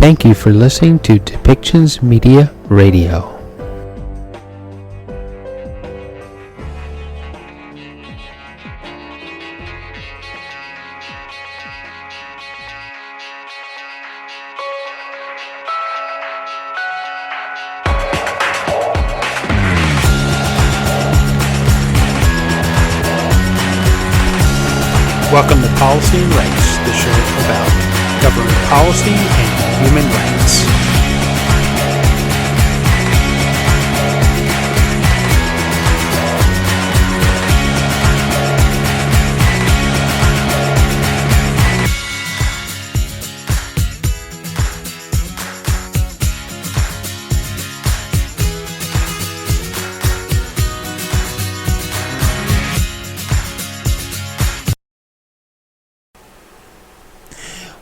Thank you for listening to Depictions Media Radio. Welcome to Policy and Rights, the show about government policy and human rights.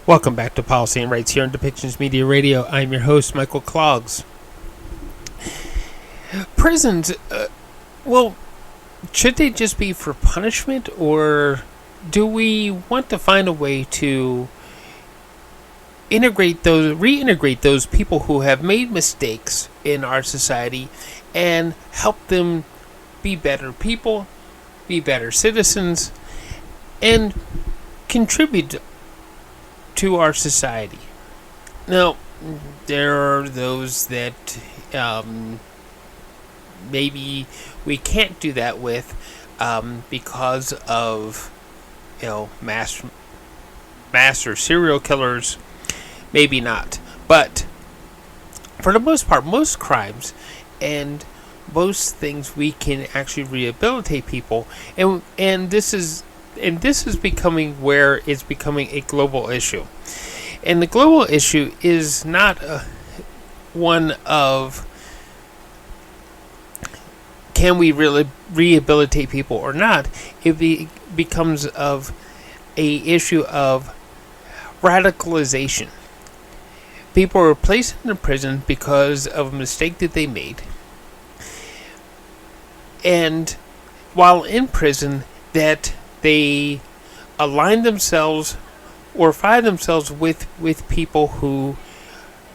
Welcome back to Policy and Rights here on Depictions Media Radio. I'm your host, Michael Clogs. Prisons, should they just be for punishment, or do we want to find a way to reintegrate those people who have made mistakes in our society and help them be better people, be better citizens, and contribute to our society? Now, there are those that maybe we can't do that with because of mass or serial killers. Maybe not, but for the most part, most crimes and most things, we can actually rehabilitate people, and this is becoming where it's becoming a global issue. And the global issue is not one of can we really rehabilitate people or not. It becomes of a issue of radicalisation. People are placed in prison because of a mistake that they made. And while in prison, that they align themselves or find themselves with people who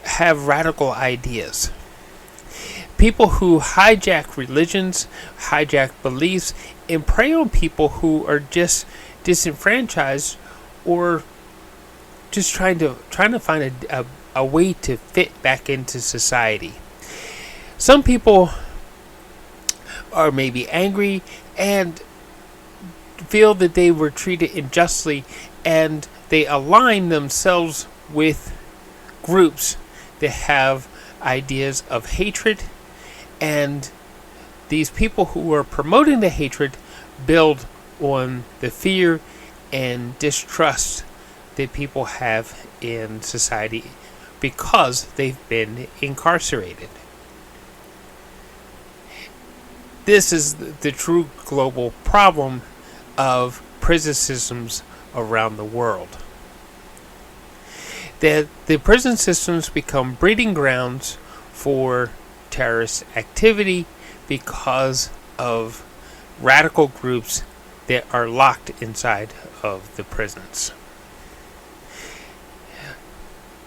have radical ideas. People who hijack religions, hijack beliefs, and prey on people who are just disenfranchised or just trying to find a way to fit back into society. Some people are maybe angry and feel that they were treated unjustly, and they align themselves with groups that have ideas of hatred, and these people who are promoting the hatred build on the fear and distrust that people have in society because they've been incarcerated. This is the true global problem of prison systems around the world. That the prison systems become breeding grounds for terrorist activity because of radical groups that are locked inside of the prisons.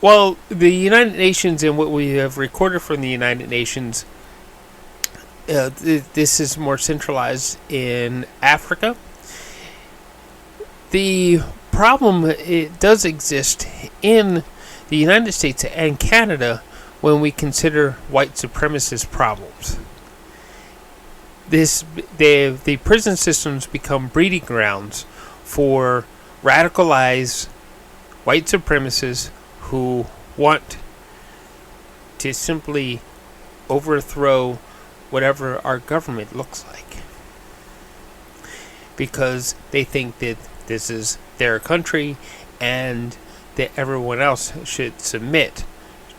Well, the United Nations and what we have recorded from the United Nations, this is more centralized in Africa. The problem, it does exist in the United States and Canada when we consider white supremacist problems. The prison systems become breeding grounds for radicalized white supremacists who want to simply overthrow whatever our government looks like, because they think that this is their country and that everyone else should submit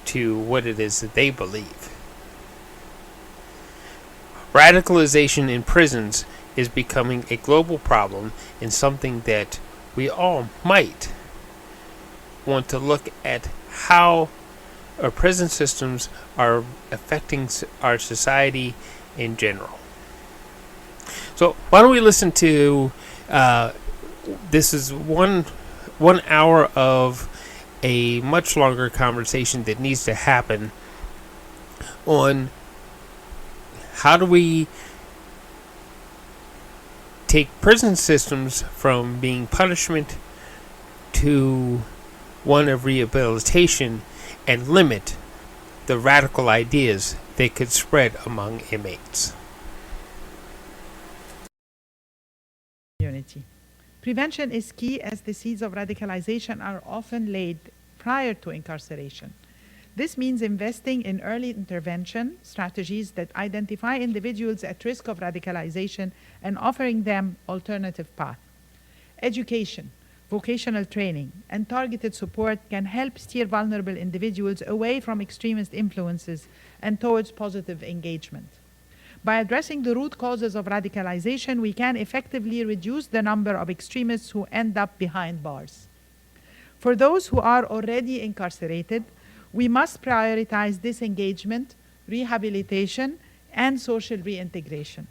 to what it is that they believe. Radicalization in prisons is becoming a global problem, and something that we all might want to look at how our prison systems are affecting our society in general. So why don't we listen to this is one hour of a much longer conversation that needs to happen on how do we take prison systems from being punishment to one of rehabilitation and limit the radical ideas that could spread among inmates. Community. Prevention is key, as the seeds of radicalization are often laid prior to incarceration. This means investing in early intervention strategies that identify individuals at risk of radicalization and offering them alternative paths. Education, vocational training, and targeted support can help steer vulnerable individuals away from extremist influences and towards positive engagement. By addressing the root causes of radicalization, we can effectively reduce the number of extremists who end up behind bars. For those who are already incarcerated, we must prioritize disengagement, rehabilitation, and social reintegration.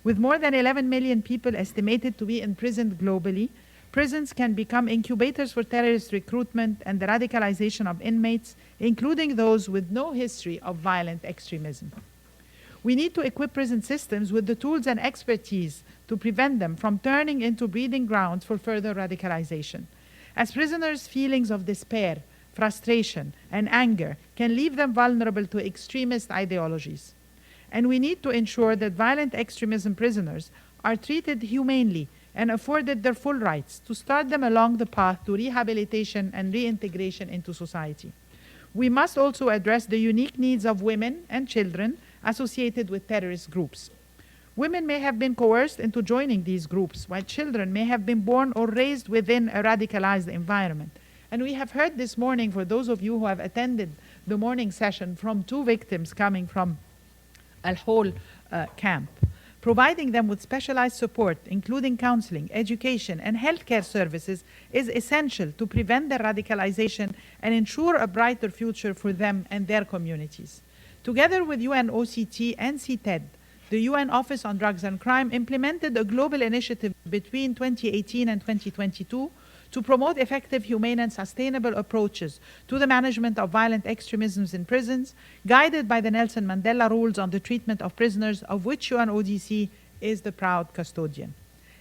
With more than 11 million people estimated to be imprisoned globally, prisons can become incubators for terrorist recruitment and the radicalization of inmates, including those with no history of violent extremism. We need to equip prison systems with the tools and expertise to prevent them from turning into breeding grounds for further radicalization. As prisoners' feelings of despair, frustration, and anger can leave them vulnerable to extremist ideologies. And we need to ensure that violent extremism prisoners are treated humanely and afforded their full rights to start them along the path to rehabilitation and reintegration into society. We must also address the unique needs of women and children associated with terrorist groups. Women may have been coerced into joining these groups, while children may have been born or raised within a radicalized environment. And we have heard this morning, for those of you who have attended the morning session, from 2 victims coming from Al-Hol camp. Providing them with specialized support, including counseling, education, and healthcare services, is essential to prevent their radicalization and ensure a brighter future for them and their communities. Together with UNOCT and CTED, the UN Office on Drugs and Crime implemented a global initiative between 2018 and 2022 to promote effective, humane, and sustainable approaches to the management of violent extremisms in prisons, guided by the Nelson Mandela Rules on the treatment of prisoners, of which UNODC is the proud custodian.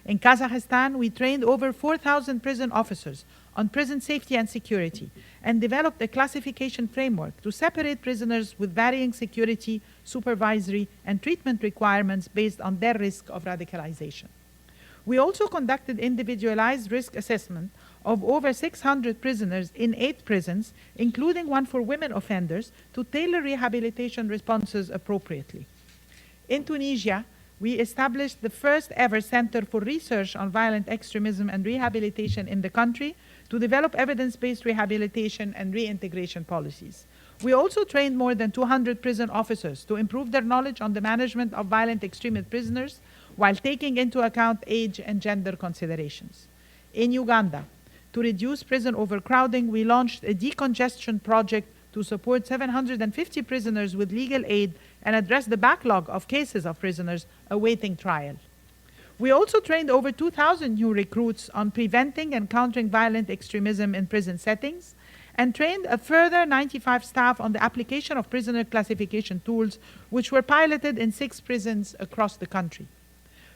In Kazakhstan, we trained over 4,000 prison officers on prison safety and security and developed a classification framework to separate prisoners with varying security, supervisory, and treatment requirements based on their risk of radicalization. We also conducted individualized risk assessment of over 600 prisoners in 8 prisons, including one for women offenders, to tailor rehabilitation responses appropriately. In Tunisia, we established the first ever Center for Research on Violent Extremism and Rehabilitation in the country to develop evidence-based rehabilitation and reintegration policies. We also trained more than 200 prison officers to improve their knowledge on the management of violent extremist prisoners while taking into account age and gender considerations. In Uganda, to reduce prison overcrowding, we launched a decongestion project to support 750 prisoners with legal aid and address the backlog of cases of prisoners awaiting trial. We also trained over 2,000 new recruits on preventing and countering violent extremism in prison settings, and trained a further 95 staff on the application of prisoner classification tools, which were piloted in 6 prisons across the country.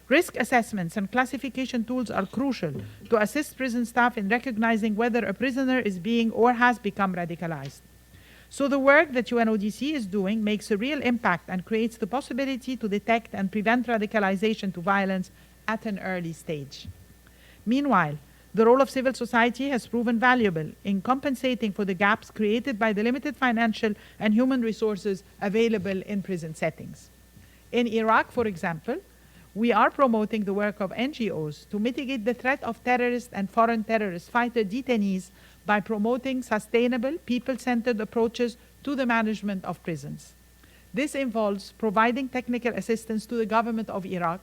Risk assessments and classification tools are crucial to assist prison staff in recognizing whether a prisoner is being or has become radicalized. So the work that UNODC is doing makes a real impact and creates the possibility to detect and prevent radicalization to violence at an early stage. Meanwhile, the role of civil society has proven valuable in compensating for the gaps created by the limited financial and human resources available in prison settings. In Iraq, for example, we are promoting the work of NGOs to mitigate the threat of terrorist and foreign terrorist fighter detainees by promoting sustainable, people-centered approaches to the management of prisons. This involves providing technical assistance to the government of Iraq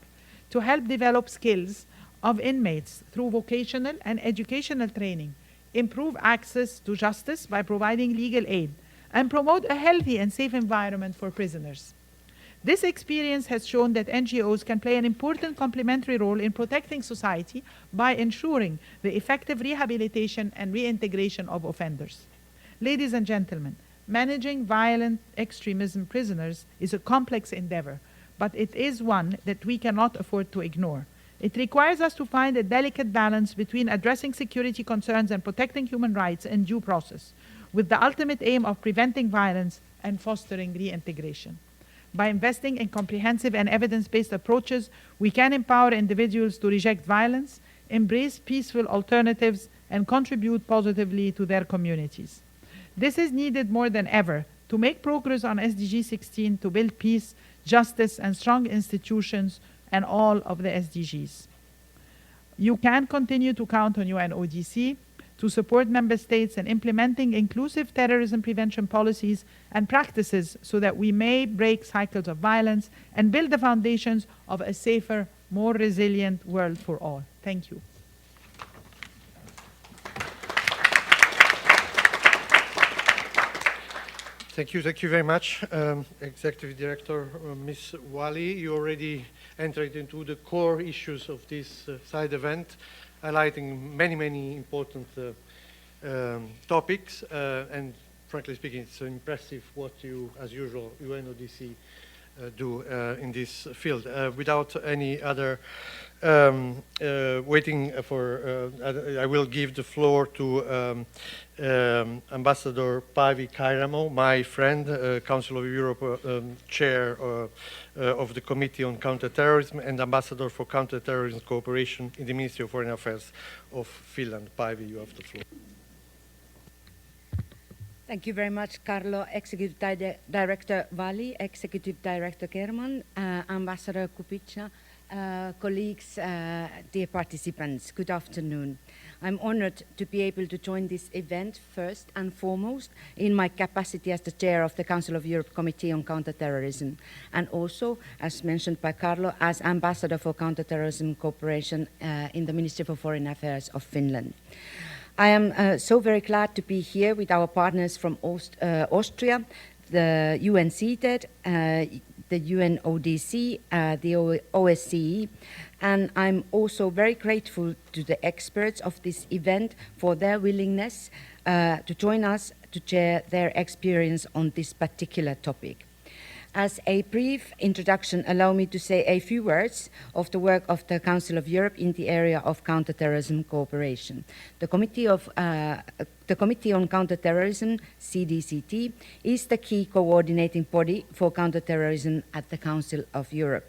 to help develop skills of inmates through vocational and educational training, improve access to justice by providing legal aid, and promote a healthy and safe environment for prisoners. This experience has shown that NGOs can play an important complementary role in protecting society by ensuring the effective rehabilitation and reintegration of offenders. Ladies and gentlemen, managing violent extremism prisoners is a complex endeavor, but it is one that we cannot afford to ignore. It requires us to find a delicate balance between addressing security concerns and protecting human rights in due process, with the ultimate aim of preventing violence and fostering reintegration. By investing in comprehensive and evidence-based approaches, we can empower individuals to reject violence, embrace peaceful alternatives, and contribute positively to their communities. This is needed more than ever to make progress on SDG 16 to build peace, justice, and strong institutions and all of the SDGs. You can continue to count on UNODC to support member states in implementing inclusive terrorism prevention policies and practices so that we may break cycles of violence and build the foundations of a safer, more resilient world for all. Thank you. Thank you very much, Executive Director Ms. Wali. You already entered into the core issues of this side event, highlighting many important topics, and frankly speaking, it's impressive what you, as usual, UNODC do in this field. Without any other waiting for, I will give the floor to Ambassador Päivi Kairamo, my friend, Council of Europe Chair of the Committee on Counterterrorism and Ambassador for Counterterrorism Cooperation in the Ministry of Foreign Affairs of Finland. Päivi, you have the floor. Thank you very much, Carlo. Executive Director Vali, Executive Director Kerman, Ambassador Kupica, colleagues, dear participants, good afternoon. I'm honored to be able to join this event first and foremost in my capacity as the chair of the Council of Europe Committee on Counterterrorism, and also, as mentioned by Carlo, as Ambassador for Counterterrorism Cooperation in the Ministry for Foreign Affairs of Finland. I am so very glad to be here with our partners from Austria, the UNCTAD, the UNODC, the OSCE, and I'm also very grateful to the experts of this event for their willingness to join us to share their experience on this particular topic. As a brief introduction, allow me to say a few words of the work of the Council of Europe in the area of counterterrorism cooperation. The Committee on Counterterrorism, CDCT, is the key coordinating body for counterterrorism at the Council of Europe.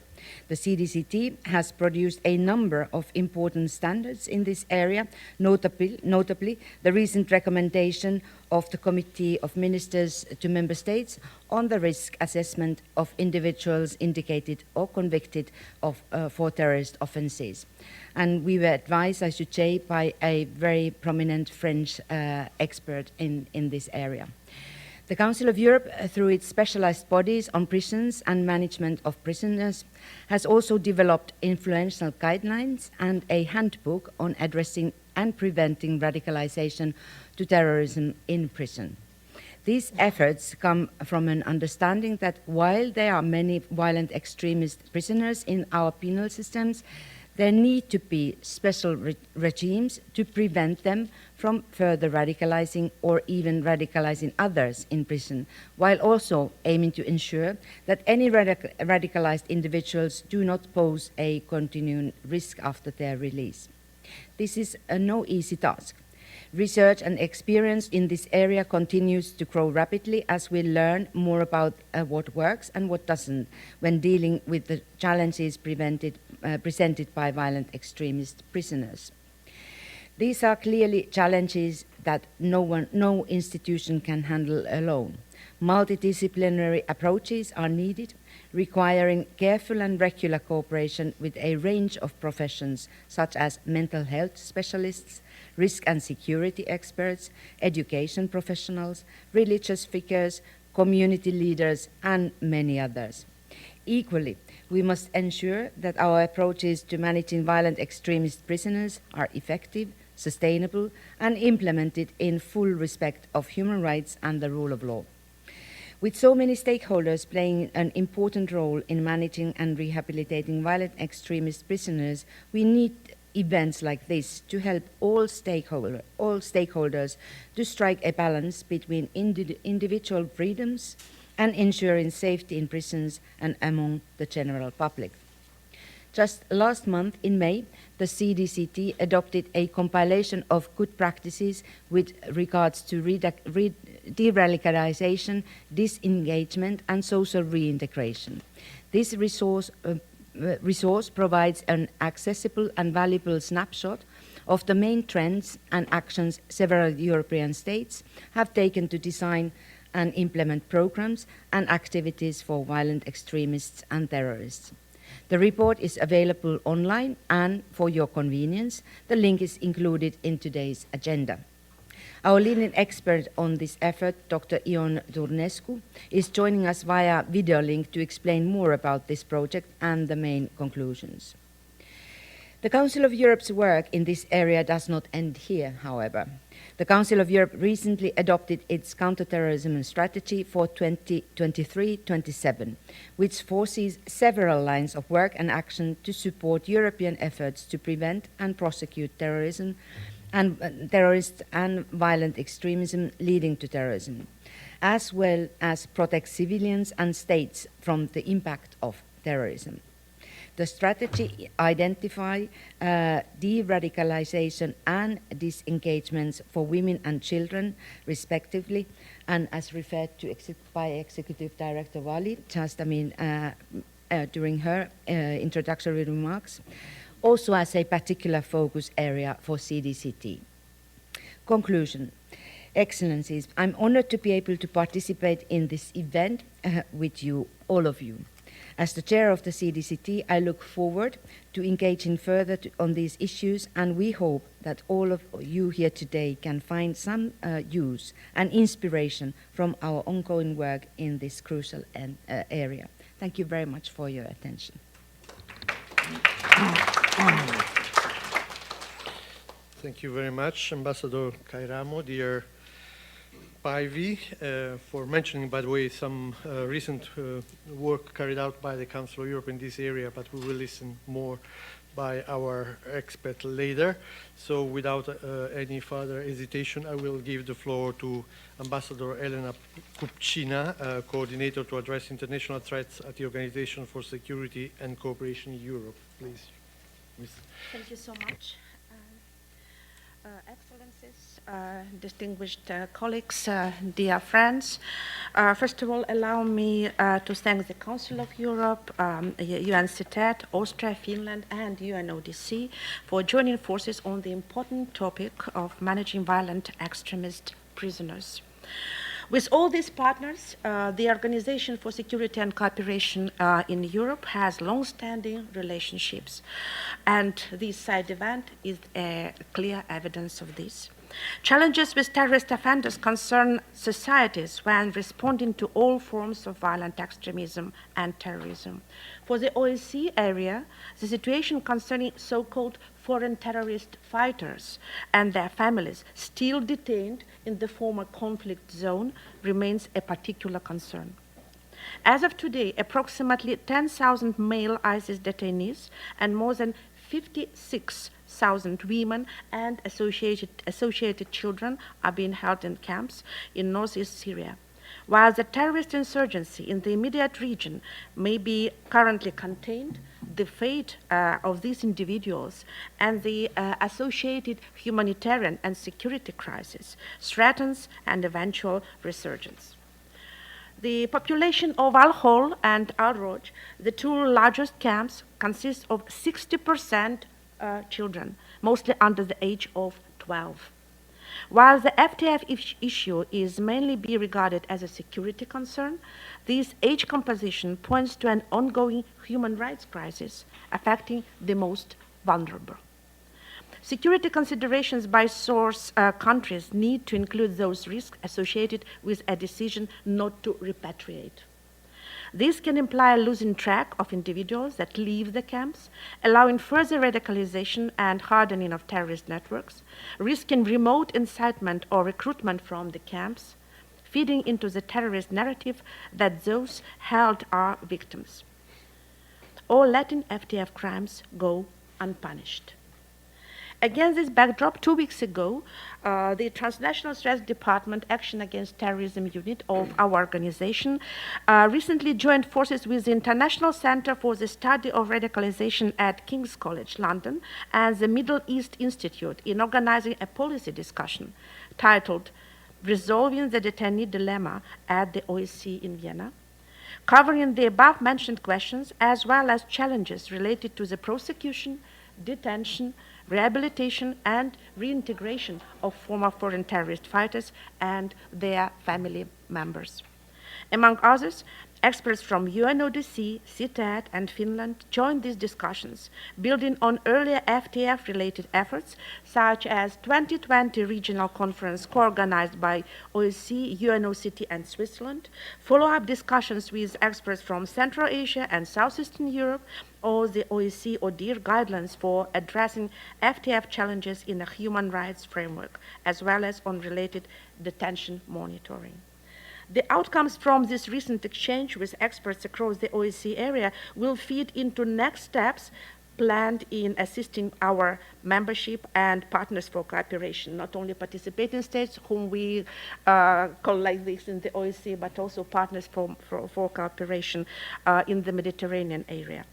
The CDCT has produced a number of important standards in this area, notably the recent recommendation of the Committee of Ministers to Member States on the risk assessment of individuals indicated or convicted of, for terrorist offences. And we were advised, I should say, by a very prominent French expert in this area. The Council of Europe, through its specialized bodies on prisons and management of prisoners, has also developed influential guidelines and a handbook on addressing and preventing radicalization to terrorism in prison. These efforts come from an understanding that while there are many violent extremist prisoners in our penal systems, there need to be special regimes to prevent them from further radicalizing or even radicalizing others in prison, while also aiming to ensure that any radicalized individuals do not pose a continuing risk after their release. This is no easy task. Research and experience in this area continues to grow rapidly as we learn more about what works and what doesn't when dealing with the challenges presented by violent extremist prisoners. These are clearly challenges that no institution can handle alone. Multidisciplinary approaches are needed, requiring careful and regular cooperation with a range of professions such as mental health specialists, risk and security experts, education professionals, religious figures, community leaders, and many others. Equally, we must ensure that our approaches to managing violent extremist prisoners are effective, sustainable, and implemented in full respect of human rights and the rule of law. With so many stakeholders playing an important role in managing and rehabilitating violent extremist prisoners, we need events like this to help all stakeholders to strike a balance between individual freedoms and ensuring safety in prisons and among the general public. Just last month, in May, the CDCT adopted a compilation of good practices with regards to de-radicalisation, disengagement, and social reintegration. This resource provides an accessible and valuable snapshot of the main trends and actions several European states have taken to design and implement programs and activities for violent extremists and terrorists. The report is available online, and for your convenience, the link is included in today's agenda. Our leading expert on this effort, Dr. Ion Durnescu, is joining us via video link to explain more about this project and the main conclusions. The Council of Europe's work in this area does not end here, however. The Council of Europe recently adopted its counterterrorism strategy for 2023-27, which foresees several lines of work and action to support European efforts to prevent and prosecute terrorism and terrorist and violent extremism leading to terrorism, as well as protect civilians and states from the impact of terrorism. The strategy identifies de-radicalisation and disengagements for women and children, respectively, and as referred to by Executive Director Wali, just during her introductory remarks, also as a particular focus area for CDCT. Conclusion. Excellencies, I'm honored to be able to participate in this event with you, all of you. As the chair of the CDCT, I look forward to engaging further on these issues, and we hope that all of you here today can find some use and inspiration from our ongoing work in this crucial area. Thank you very much for your attention. Thank you very much, Ambassador Kairamo, dear Päivi, for mentioning, by the way, some recent work carried out by the Council of Europe in this area, but we will listen more by our expert later. So without any further hesitation, I will give the floor to Ambassador Elena Kupčina, Coordinator to address international threats at the Organization for Security and Cooperation in Europe. Please, Ms. Thank you so much. Excellencies, distinguished colleagues, dear friends. First of all, allow me to thank the Council of Europe, UNCTAD, Austria, Finland, and UNODC for joining forces on the important topic of managing violent extremist prisoners. With all these partners, the Organization for Security and Cooperation in Europe has long-standing relationships, and this side event is a clear evidence of this. Challenges with terrorist offenders concern societies when responding to all forms of violent extremism and terrorism. For the OSCE area, the situation concerning so-called foreign terrorist fighters and their families still detained in the former conflict zone remains a particular concern. As of today, approximately 10,000 male ISIS detainees and more than 56,000 women and associated children are being held in camps in northeast Syria. While the terrorist insurgency in the immediate region may be currently contained, the fate of these individuals and the associated humanitarian and security crisis threatens an eventual resurgence. The population of Al-Hol and Al-Roj, the two largest camps, consist of 60% children, mostly under the age of 12. While the FTF issue is mainly be regarded as a security concern, this age composition points to an ongoing human rights crisis affecting the most vulnerable. Security considerations by source countries need to include those risks associated with a decision not to repatriate. This can imply losing track of individuals that leave the camps, allowing further radicalization and hardening of terrorist networks, risking remote incitement or recruitment from the camps, feeding into the terrorist narrative that those held are victims, or letting FTF crimes go unpunished. Against this backdrop, 2 weeks ago, the Transnational Stress Department Action Against Terrorism Unit of our organization recently joined forces with the International Center for the Study of Radicalisation at King's College, London, and the Middle East Institute in organizing a policy discussion titled Resolving the Detainee Dilemma at the OSCE in Vienna, covering the above-mentioned questions as well as challenges related to the prosecution, detention, rehabilitation, and reintegration of former foreign terrorist fighters and their family members. Among others, experts from UNODC, CITAD, and Finland joined these discussions, building on earlier FTF-related efforts, such as 2020 regional conference co-organized by OSCE, UNOCT, and Switzerland, follow-up discussions with experts from Central Asia and Southeastern Europe, or the OSCE ODIHR guidelines for addressing FTF challenges in a human rights framework, as well as on related detention monitoring. The outcomes from this recent exchange with experts across the OSCE area will feed into next steps planned in assisting our membership and partners for cooperation, not only participating states whom we call like this in the OSCE, but also partners for cooperation in the Mediterranean area.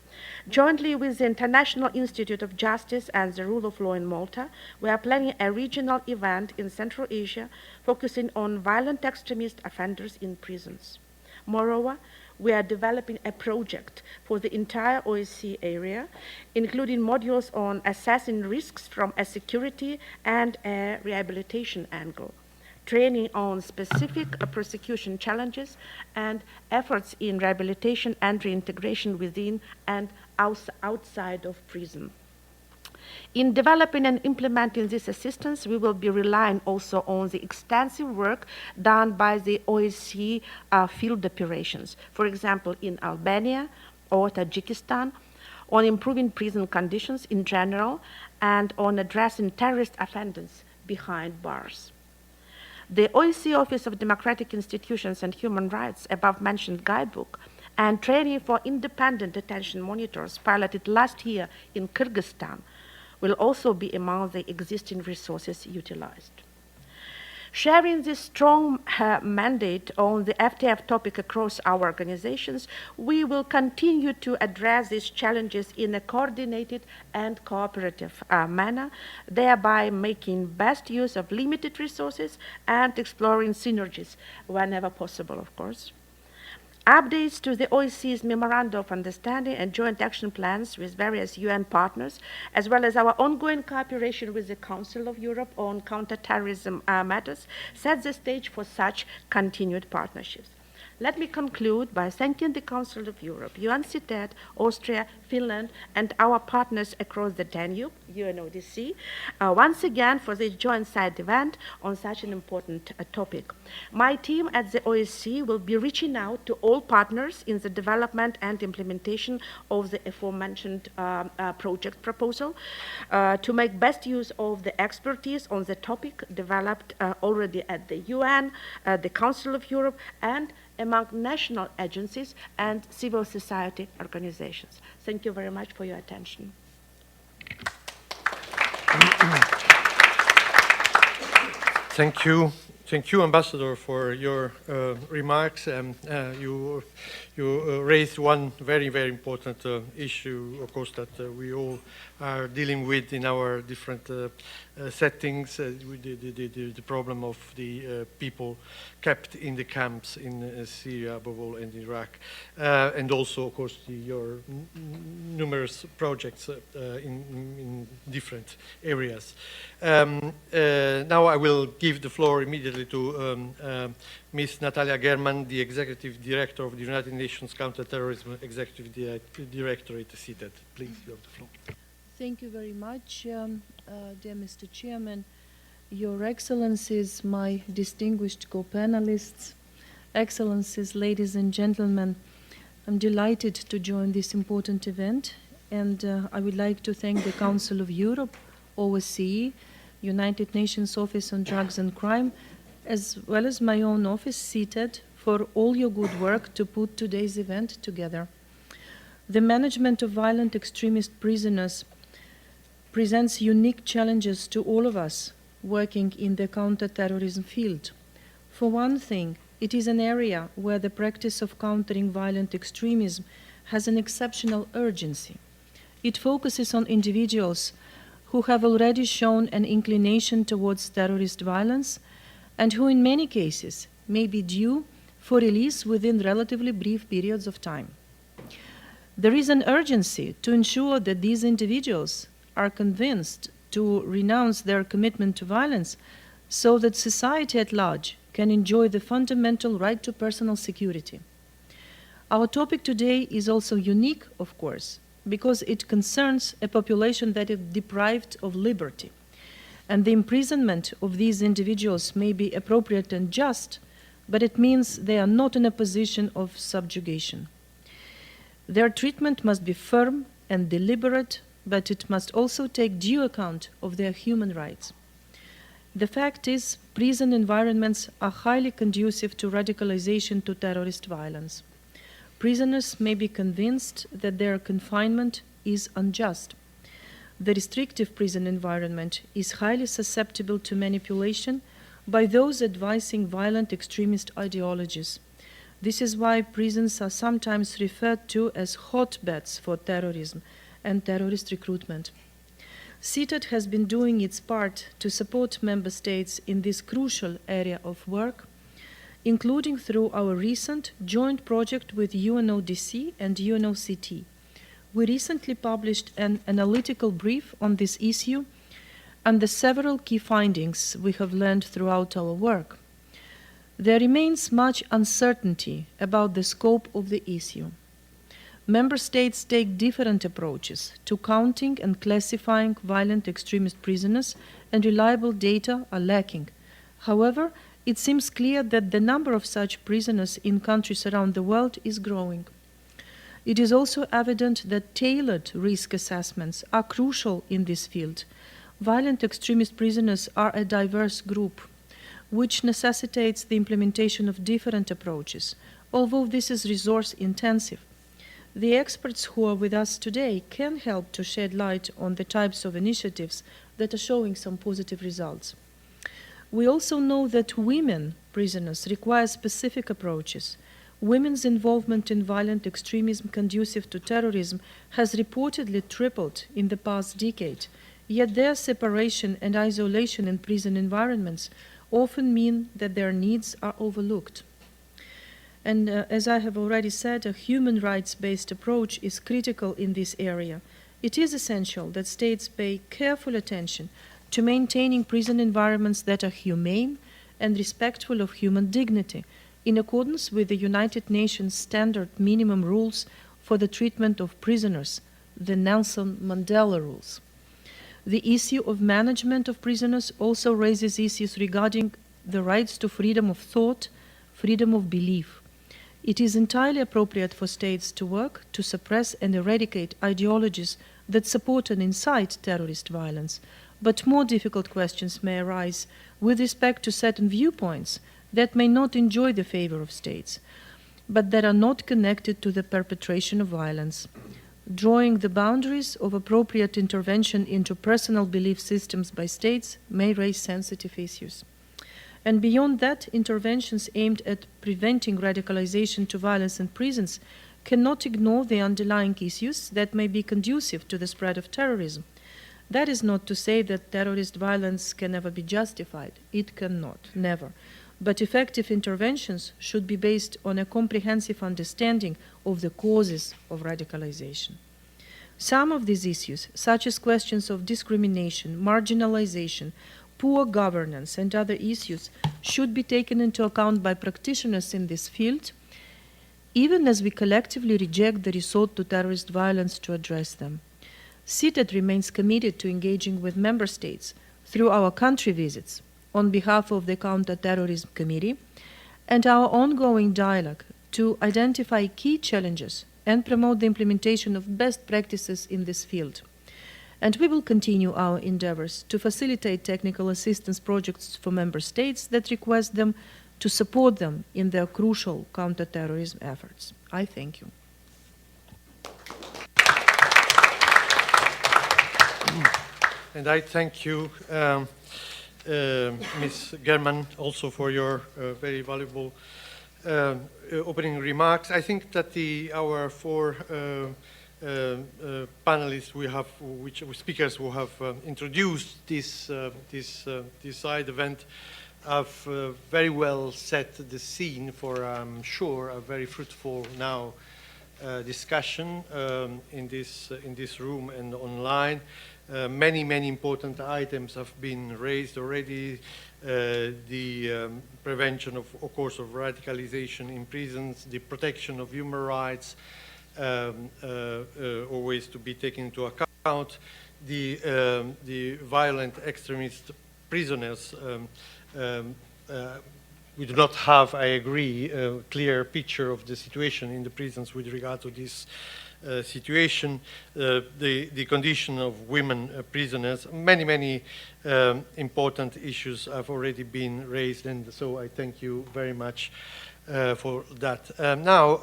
Jointly with the International Institute of Justice and the Rule of Law in Malta, we are planning a regional event in Central Asia focusing on violent extremist offenders in prisons. Moreover, we are developing a project for the entire OSCE area, including modules on assessing risks from a security and a rehabilitation angle, training on specific prosecution challenges, and efforts in rehabilitation and reintegration within and outside of prison. In developing and implementing this assistance, we will be relying also on the extensive work done by the OSCE field operations, for example, in Albania or Tajikistan, on improving prison conditions in general, and on addressing terrorist offenders behind bars. The OSCE Office of Democratic Institutions and Human Rights, above-mentioned guidebook, and training for independent detention monitors piloted last year in Kyrgyzstan will also be among the existing resources utilized. Sharing this strong mandate on the FTF topic across our organizations, we will continue to address these challenges in a coordinated and cooperative manner, thereby making best use of limited resources and exploring synergies whenever possible, of course. Updates to the OSCE's Memorandum of Understanding and joint action plans with various UN partners, as well as our ongoing cooperation with the Council of Europe on counterterrorism matters, set the stage for such continued partnerships. Let me conclude by thanking the Council of Europe, UNCTAD, Austria, Finland, and our partners across the Danube, UNODC, once again for this joint side event on such an important topic. My team at the OSCE will be reaching out to all partners in the development and implementation of the aforementioned project proposal to make best use of the expertise on the topic developed already at the UN, the Council of Europe, and among national agencies and civil society organizations. Thank you very much for your attention. Thank you. Thank you, Ambassador, for your remarks. You raised one very, very important issue, of course, that we all are dealing with in our different settings, the problem of the people kept in the camps in Syria, above all, and Iraq, and also, of course, your numerous projects in different areas. Now I will give the floor immediately to Ms. Natalia German, the Executive Director of the United Nations Counterterrorism Executive Directorate, CITAD. Please, you have the floor. Thank you very much, dear Mr. Chairman, Your Excellencies, my distinguished co-panelists, Excellencies, ladies and gentlemen. I'm delighted to join this important event, and I would like to thank the Council of Europe, OSCE, United Nations Office on Drugs and Crime, as well as my own office, CETED, for all your good work to put today's event together. The management of violent extremist prisoners presents unique challenges to all of us working in the counter-terrorism field. For one thing, it is an area where the practice of countering violent extremism has an exceptional urgency. It focuses on individuals who have already shown an inclination towards terrorist violence and who in many cases may be due for release within relatively brief periods of time. There is an urgency to ensure that these individuals are convinced to renounce their commitment to violence so that society at large can enjoy the fundamental right to personal security. Our topic today is also unique, of course, because it concerns a population that is deprived of liberty. And the imprisonment of these individuals may be appropriate and just, but it means they are not in a position of subjugation. Their treatment must be firm and deliberate, but it must also take due account of their human rights. The fact is, prison environments are highly conducive to radicalization to terrorist violence. Prisoners may be convinced that their confinement is unjust. The restrictive prison environment is highly susceptible to manipulation by those advising violent extremist ideologies. This is why prisons are sometimes referred to as hotbeds for terrorism and terrorist recruitment. CETED has been doing its part to support member states in this crucial area of work, including through our recent joint project with UNODC and UNOCT. We recently published an analytical brief on this issue and the several key findings we have learned throughout our work. There remains much uncertainty about the scope of the issue. Member states take different approaches to counting and classifying violent extremist prisoners, and reliable data are lacking. However, it seems clear that the number of such prisoners in countries around the world is growing. It is also evident that tailored risk assessments are crucial in this field. Violent extremist prisoners are a diverse group, which necessitates the implementation of different approaches, although this is resource-intensive. The experts who are with us today can help to shed light on the types of initiatives that are showing some positive results. We also know that women prisoners require specific approaches. Women's involvement in violent extremism conducive to terrorism has reportedly tripled in the past decade, yet their separation and isolation in prison environments often mean that their needs are overlooked. And as I have already said, a human rights-based approach is critical in this area. It is essential that states pay careful attention to maintaining prison environments that are humane and respectful of human dignity, in accordance with the United Nations Standard Minimum Rules for the Treatment of Prisoners, the Nelson Mandela Rules. The issue of management of prisoners also raises issues regarding the rights to freedom of thought, freedom of belief. It is entirely appropriate for states to work to suppress and eradicate ideologies that support and incite terrorist violence, but more difficult questions may arise with respect to certain viewpoints that may not enjoy the favor of states, but that are not connected to the perpetration of violence. Drawing the boundaries of appropriate intervention into personal belief systems by states may raise sensitive issues. And beyond that, interventions aimed at preventing radicalization to violence in prisons cannot ignore the underlying issues that may be conducive to the spread of terrorism. That is not to say that terrorist violence can never be justified. It cannot, never. But effective interventions should be based on a comprehensive understanding of the causes of radicalization. Some of these issues, such as questions of discrimination, marginalization, poor governance, and other issues, should be taken into account by practitioners in this field, even as we collectively reject the resort to terrorist violence to address them. CETED remains committed to engaging with member states through our country visits on behalf of the Counter-Terrorism Committee and our ongoing dialogue to identify key challenges and promote the implementation of best practices in this field. And we will continue our endeavors to facilitate technical assistance projects for member states that request them, to support them in their crucial counterterrorism efforts. I thank you. And I thank you, Ms. German, also for your very valuable opening remarks. I think that our four panelists speakers who have introduced this side event have very well set the scene for, I'm sure, a very fruitful now discussion in this room and online. Many important items have been raised already. The prevention of course, of radicalization in prisons, the protection of human rights, always to be taken into account, the violent extremist prisoners. We do not have, I agree, a clear picture of the situation in the prisons with regard to this situation, the condition of women prisoners. Many important issues have already been raised, and so I thank you very much for that. Now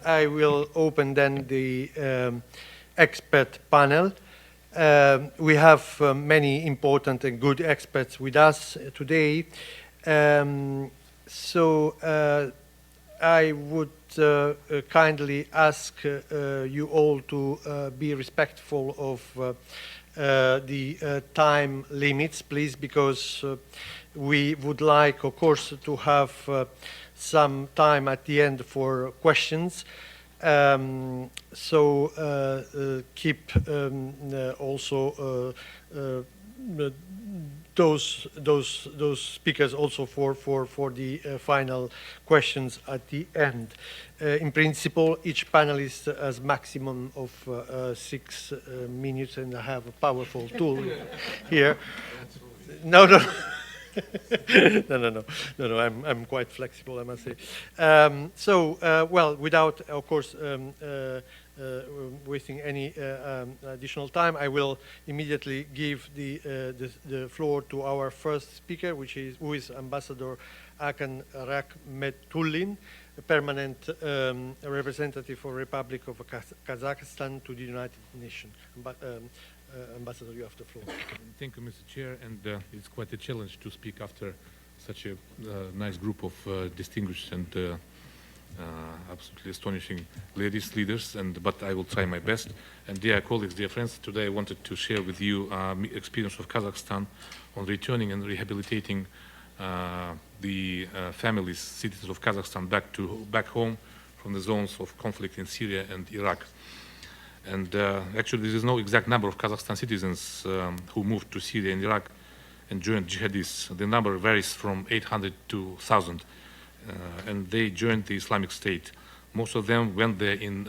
I will open then the expert panel. We have many important and good experts with us today. I would kindly ask you all to be respectful of the time limits, please, because we would like, of course, to have some time at the end for questions. Keep also those speakers also for the final questions at the end. In principle, each panelist has maximum of 6 minutes, and I have a powerful tool here. No. No, I'm quite flexible, I must say. Well, without, of course, wasting any additional time, I will immediately give the floor to our first speaker, who is Ambassador Hakan Rahmetulin, a permanent representative for Republic of Kazakhstan to the United Nations. Ambassador, you have the floor. Thank you, Mr. Chair, and it's quite a challenge to speak after such a nice group of distinguished and absolutely astonishing leaders, but I will try my best. And dear colleagues, dear friends, today I wanted to share with you experience of Kazakhstan on returning and rehabilitating the families, citizens of Kazakhstan back home from the zones of conflict in Syria and Iraq. And actually, there is no exact number of Kazakhstan citizens who moved to Syria and Iraq and joined jihadists. The number varies from 800 to 1,000, and they joined the Islamic State. Most of them went there in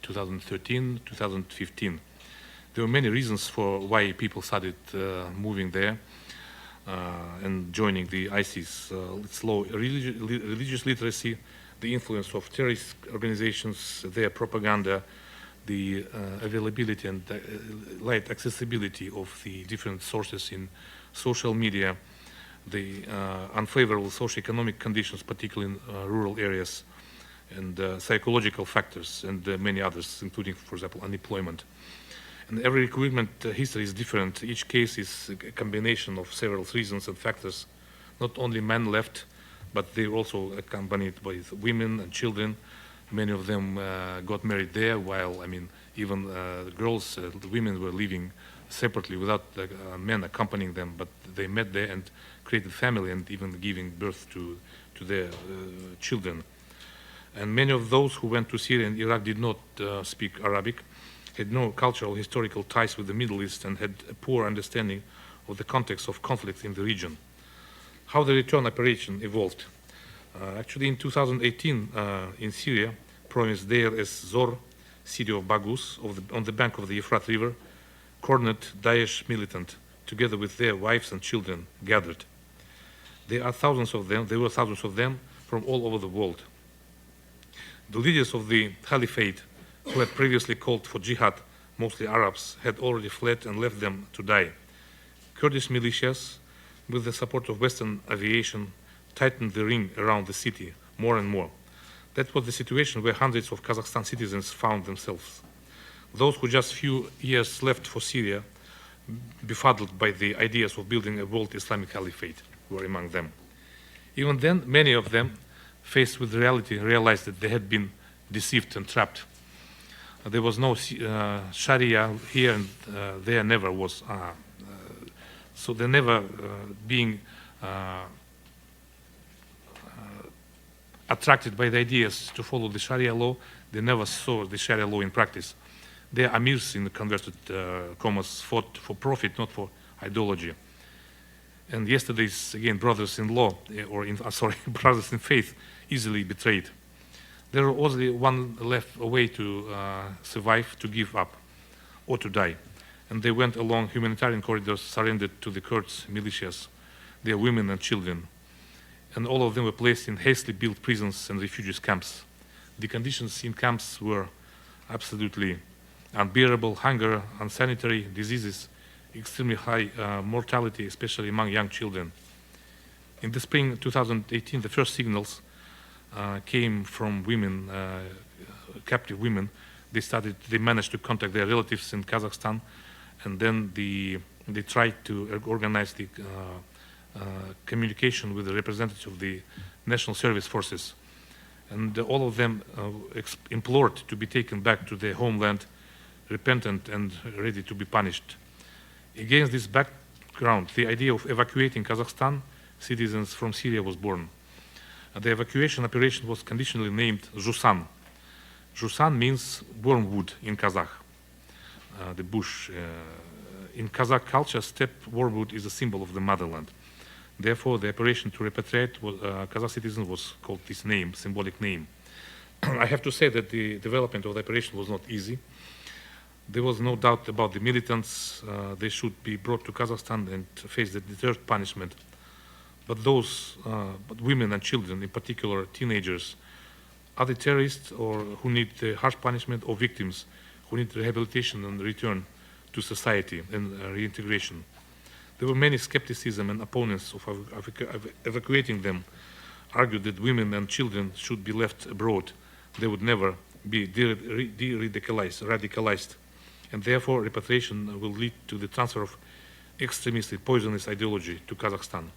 2013, 2015. There were many reasons for why people started moving there and joining the ISIS. It's low religious literacy, the influence of terrorist organizations, their propaganda, the availability and light accessibility of the different sources in social media, the unfavorable socio-economic conditions, particularly in rural areas, and psychological factors, and many others, including, for example, unemployment. And every recruitment history is different. Each case is a combination of several reasons and factors. Not only men left, but they were also accompanied by women and children. Many of them got married there, while, even girls, the women were living separately without men accompanying them, but they met there and created family and even giving birth to their children. And many of those who went to Syria and Iraq did not speak Arabic, had no cultural, historical ties with the Middle East, and had a poor understanding of the context of conflict in the region. How the return operation evolved. Actually, in 2018, in Syria, province Deir ez-Zor, city of Baghuz, on the bank of the Euphrates River, cornered Daesh militant, together with their wives and children, gathered. There were thousands of them from all over the world. The leaders of the caliphate, who had previously called for jihad, mostly Arabs, had already fled and left them to die. Kurdish militias, with the support of Western aviation, tightened the ring around the city more and more. That was the situation where hundreds of Kazakhstan citizens found themselves. Those who just few years left for Syria, befuddled by the ideas of building a world Islamic caliphate, were among them. Even then, many of them, faced with reality, realized that they had been deceived and trapped. There was no Sharia here, and there never was. So they never being attracted by the ideas to follow the Sharia law. They never saw the Sharia law in practice. Their amirs, in the converted commas, fought for profit, not for ideology. And yesterday's, again, brothers-in-law, or brothers in faith, easily betrayed. There was only one left way to survive, to give up, or to die. And they went along humanitarian corridors, surrendered to the Kurds militias, their women and children. And all of them were placed in hastily built prisons and refugees camps. The conditions in camps were absolutely unbearable: hunger, unsanitary diseases, extremely high mortality, especially among young children. In the spring 2018, the first signals came from women, captive women. They managed to contact their relatives in Kazakhstan, and then they tried to organize the communication with the representatives of the National Service Forces. And all of them implored to be taken back to their homeland, repentant and ready to be punished. Against this background, the idea of evacuating Kazakhstan citizens from Syria was born. The evacuation operation was conditionally named Zhusan. Zhusan means wormwood in Kazakh, the bush. In Kazakh culture, steppe wormwood is a symbol of the motherland. Therefore, the operation to repatriate Kazakh citizens was called this name, symbolic name. I have to say that the development of the operation was not easy. There was no doubt about the militants. They should be brought to Kazakhstan and face the deterrent punishment. But but women and children, in particular teenagers, are the terrorists or who need harsh punishment, or victims who need rehabilitation and return to society and reintegration. There were many skepticism, and opponents of evacuating them argued that women and children should be left abroad. They would never be radicalized, and therefore repatriation will lead to the transfer of extremist poisonous ideology to Kazakhstan.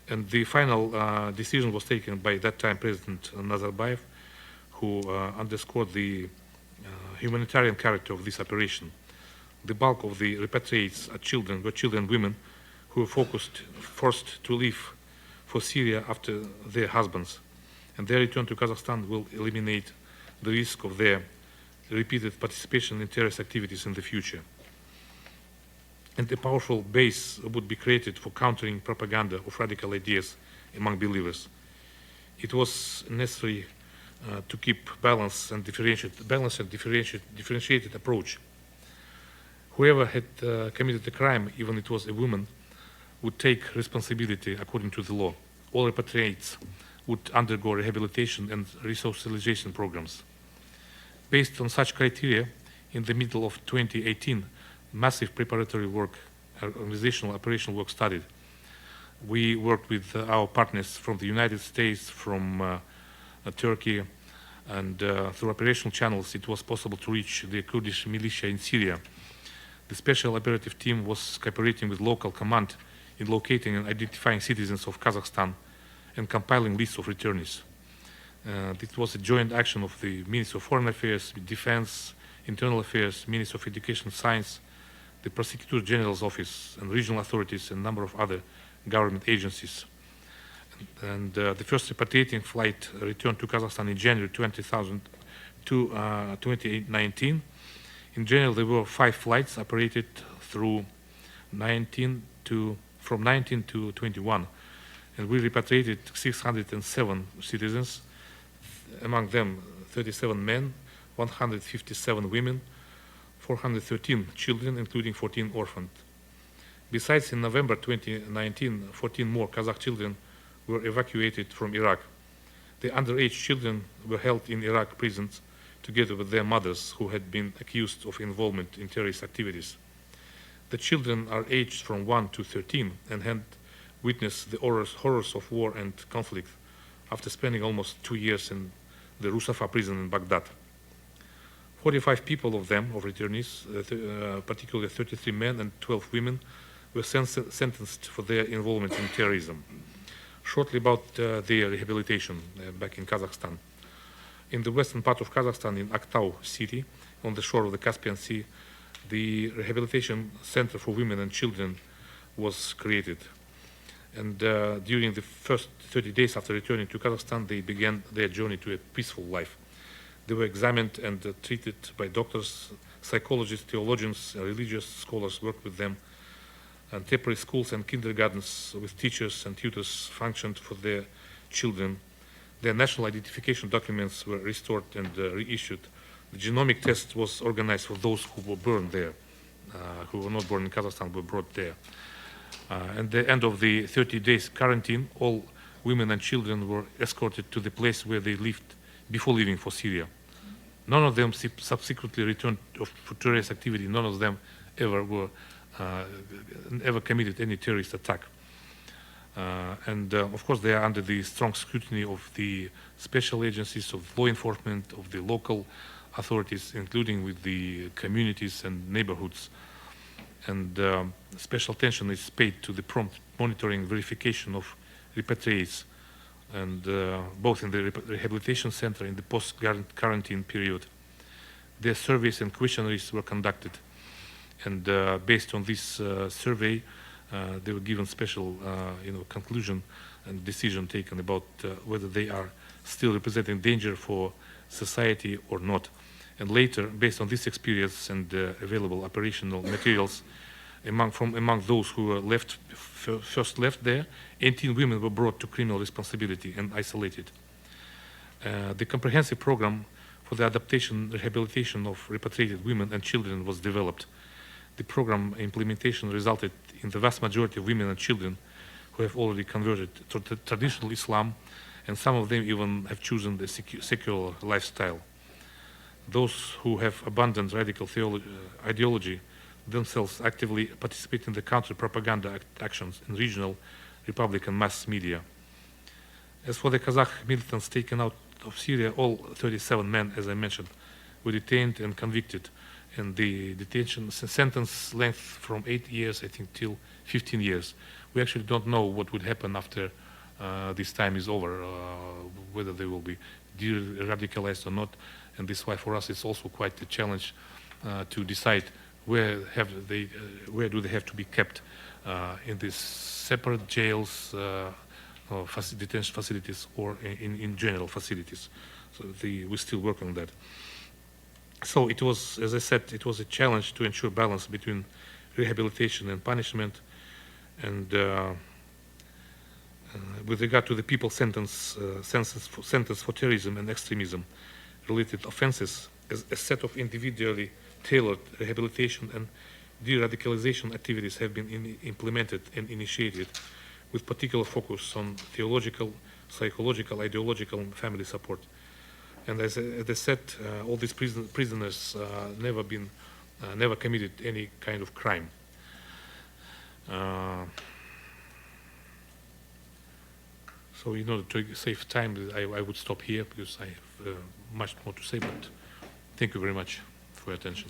And the final decision was taken by that time President Nazarbayev, who underscored the humanitarian character of this operation. The bulk of the repatriates were children and women who were forced to leave for Syria after their husbands. And their return to Kazakhstan will eliminate the risk of their repeated participation in terrorist activities in the future. And a powerful base would be created for countering propaganda of radical ideas among believers. It was necessary to keep balanced and differentiated approach. Whoever had committed a crime, even it was a woman, would take responsibility according to the law. All repatriates would undergo rehabilitation and resocialization programs. Based on such criteria, in the middle of 2018, massive preparatory work, organizational operational work started. We worked with our partners from the United States, from Turkey, and through operational channels it was possible to reach the Kurdish militia in Syria. The special operative team was cooperating with local command in locating and identifying citizens of Kazakhstan and compiling lists of returnees. This was a joint action of the Ministry of Foreign Affairs, Defense, Internal Affairs, Ministry of Education and Science, the Prosecutor General's Office, and regional authorities, and a number of other government agencies. And the first repatriating flight returned to Kazakhstan in January 2019. In general, there were 5 flights operated through from 19 to 21, and we repatriated 607 citizens, among them 37 men, 157 women, 413 children, including 14 orphans. Besides, in November 2019, 14 more Kazakh children were evacuated from Iraq. The underage children were held in Iraq prisons together with their mothers who had been accused of involvement in terrorist activities. The children are aged from 1 to 13 and had witnessed the horrors of war and conflict after spending almost 2 years in the Rusafa prison in Baghdad. 45 people of them, of returnees, particularly 33 men and 12 women, were sentenced for their involvement in terrorism. Shortly about their rehabilitation back in Kazakhstan. In the western part of Kazakhstan, in Aktau city, on the shore of the Caspian Sea, the Rehabilitation Center for Women and Children was created. And during the first 30 days after returning to Kazakhstan, they began their journey to a peaceful life. They were examined and treated by doctors, psychologists, theologians, and religious scholars worked with them. And temporary schools and kindergartens with teachers and tutors functioned for their children. Their national identification documents were restored and reissued. The genomic test was organized for those who were born there, who were not born in Kazakhstan, were brought there. At the end of the 30 days quarantine, all women and children were escorted to the place where they lived before leaving for Syria. None of them subsequently returned for terrorist activity. None of them ever committed any terrorist attack. Of course, they are under the strong scrutiny of the special agencies, of law enforcement, of the local authorities, including with the communities and neighborhoods. And special attention is paid to the prompt monitoring verification of repatriates, and both in the rehabilitation center in the post-quarantine period. Their surveys and questionnaires were conducted. And based on this survey, they were given special conclusion and decision taken about whether they are still representing danger for society or not. And later, based on this experience and available operational materials, among those who were first left there, 18 women were brought to criminal responsibility and isolated. The comprehensive program for the adaptation, rehabilitation of repatriated women and children was developed. The program implementation resulted in the vast majority of women and children who have already converted to traditional Islam, and some of them even have chosen the secular lifestyle. Those who have abandoned radical ideology themselves actively participate in the counter-propaganda actions in regional Republican mass media. As for the Kazakh militants taken out of Syria, all 37 men, as I mentioned, were detained and convicted, and the detention sentence length from 8 years, I think, till 15 years. We actually don't know what would happen after this time is over, whether they will be de-radicalized or not. And this is why for us it's also quite a challenge to decide where do they have to be kept, in these separate jails, or detention facilities, or in general facilities. So we still work on that. So it was, as I said, it was a challenge to ensure balance between rehabilitation and punishment. And with regard to the people sentenced for terrorism and extremism related offenses, a set of individually tailored rehabilitation and de-radicalization activities have been implemented and initiated, with particular focus on theological, psychological, ideological, and family support. And as I said, all these prisoners never committed any kind of crime. So in order to save time, I would stop here because I have much more to say, but thank you very much for your attention.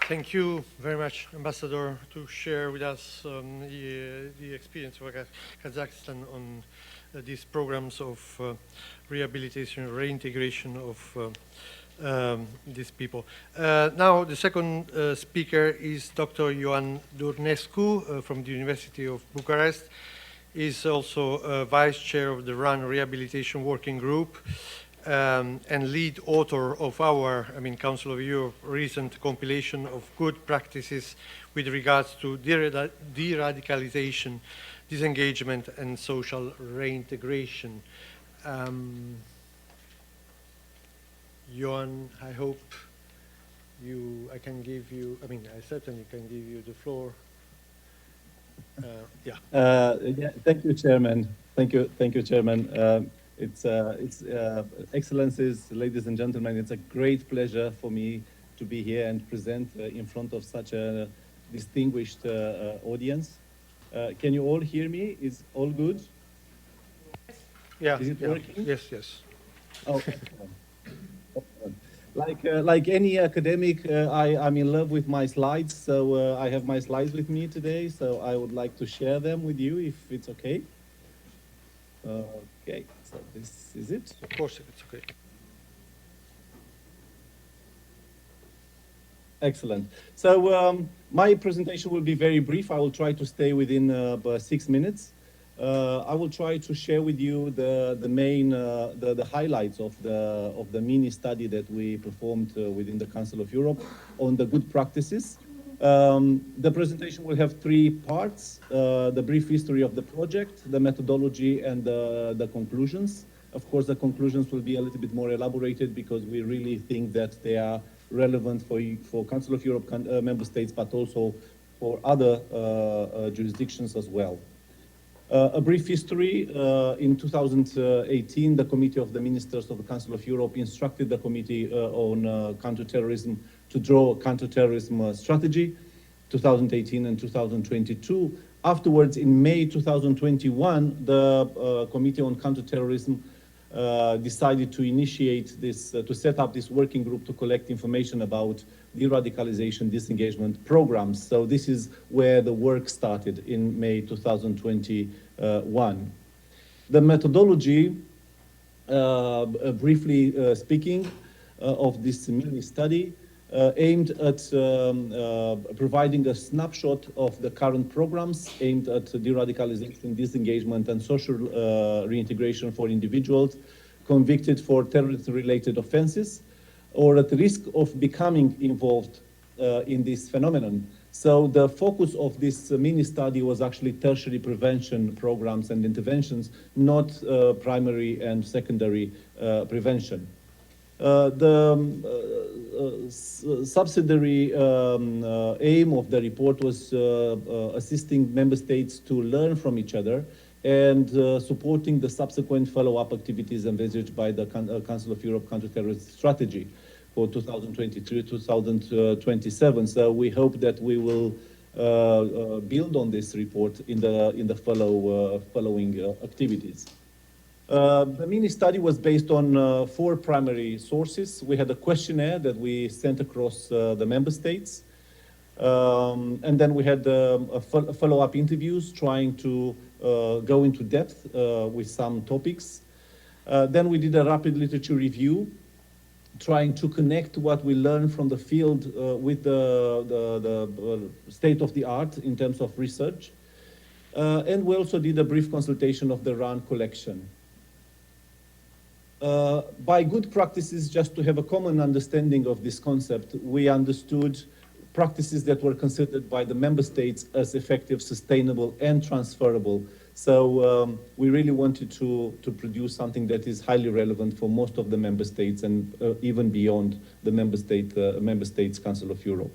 Thank you very much, Ambassador, to share with us the experience of Kazakhstan on these programs of rehabilitation, reintegration of these people. Now, the second speaker is Dr. Ioan Durnescu from the University of Bucharest. He's also Vice Chair of the RUN Rehabilitation Working Group and lead author of our, Council of Europe recent compilation of good practices with regards to de-radicalization, disengagement, and social reintegration. Ioan, I hope I can give you, I certainly can give you the floor. Yeah. Yeah, thank you, Chairman. Thank you, Chairman. Excellencies, ladies and gentlemen, it's a great pleasure for me to be here and present in front of such a distinguished audience. Can you all hear me? Is all good? Yeah. Is it working? Yes, yes. Oh, excellent. Like any academic, I'm in love with my slides, so I have my slides with me today, so I would like to share them with you if it's okay. Okay, so this is it. Of course, it's okay. Excellent. So my presentation will be very brief. I will try to stay within 6 minutes. I will try to share with you the main the highlights of the mini study that we performed within the Council of Europe on the good practices. The presentation will have 3 parts: the brief history of the project, the methodology, and the conclusions. Of course, the conclusions will be a little bit more elaborated because we really think that they are relevant for Council of Europe member states, but also for other jurisdictions as well. A brief history. In 2018, the Committee of the Ministers of the Council of Europe instructed the Committee on Counterterrorism to draw a counterterrorism strategy, 2018 and 2022. Afterwards, in May 2021, the Committee on Counterterrorism decided to initiate this, to set up this working group to collect information about de-radicalization, disengagement programs. So this is where the work started in May 2021. The methodology, briefly speaking, of this mini study aimed at providing a snapshot of the current programs aimed at de-radicalization, disengagement, and social reintegration for individuals convicted for terrorist-related offenses or at risk of becoming involved in this phenomenon. So the focus of this mini study was actually tertiary prevention programs and interventions, not primary and secondary prevention. The subsidiary aim of the report was assisting member states to learn from each other and supporting the subsequent follow-up activities envisaged by the Council of Europe counterterrorist strategy for 2023-2027. So we hope that we will build on this report in the following activities. The mini study was based on 4 primary sources. We had a questionnaire that we sent across the member states. And then we had follow-up interviews trying to go into depth with some topics. Then we did a rapid literature review, trying to connect what we learned from the field with the state of the art in terms of research. And we also did a brief consultation of the RAN collection. By good practices, just to have a common understanding of this concept, we understood practices that were considered by the member states as effective, sustainable, and transferable. So we really wanted to produce something that is highly relevant for most of the member states and even beyond the member states Council of Europe.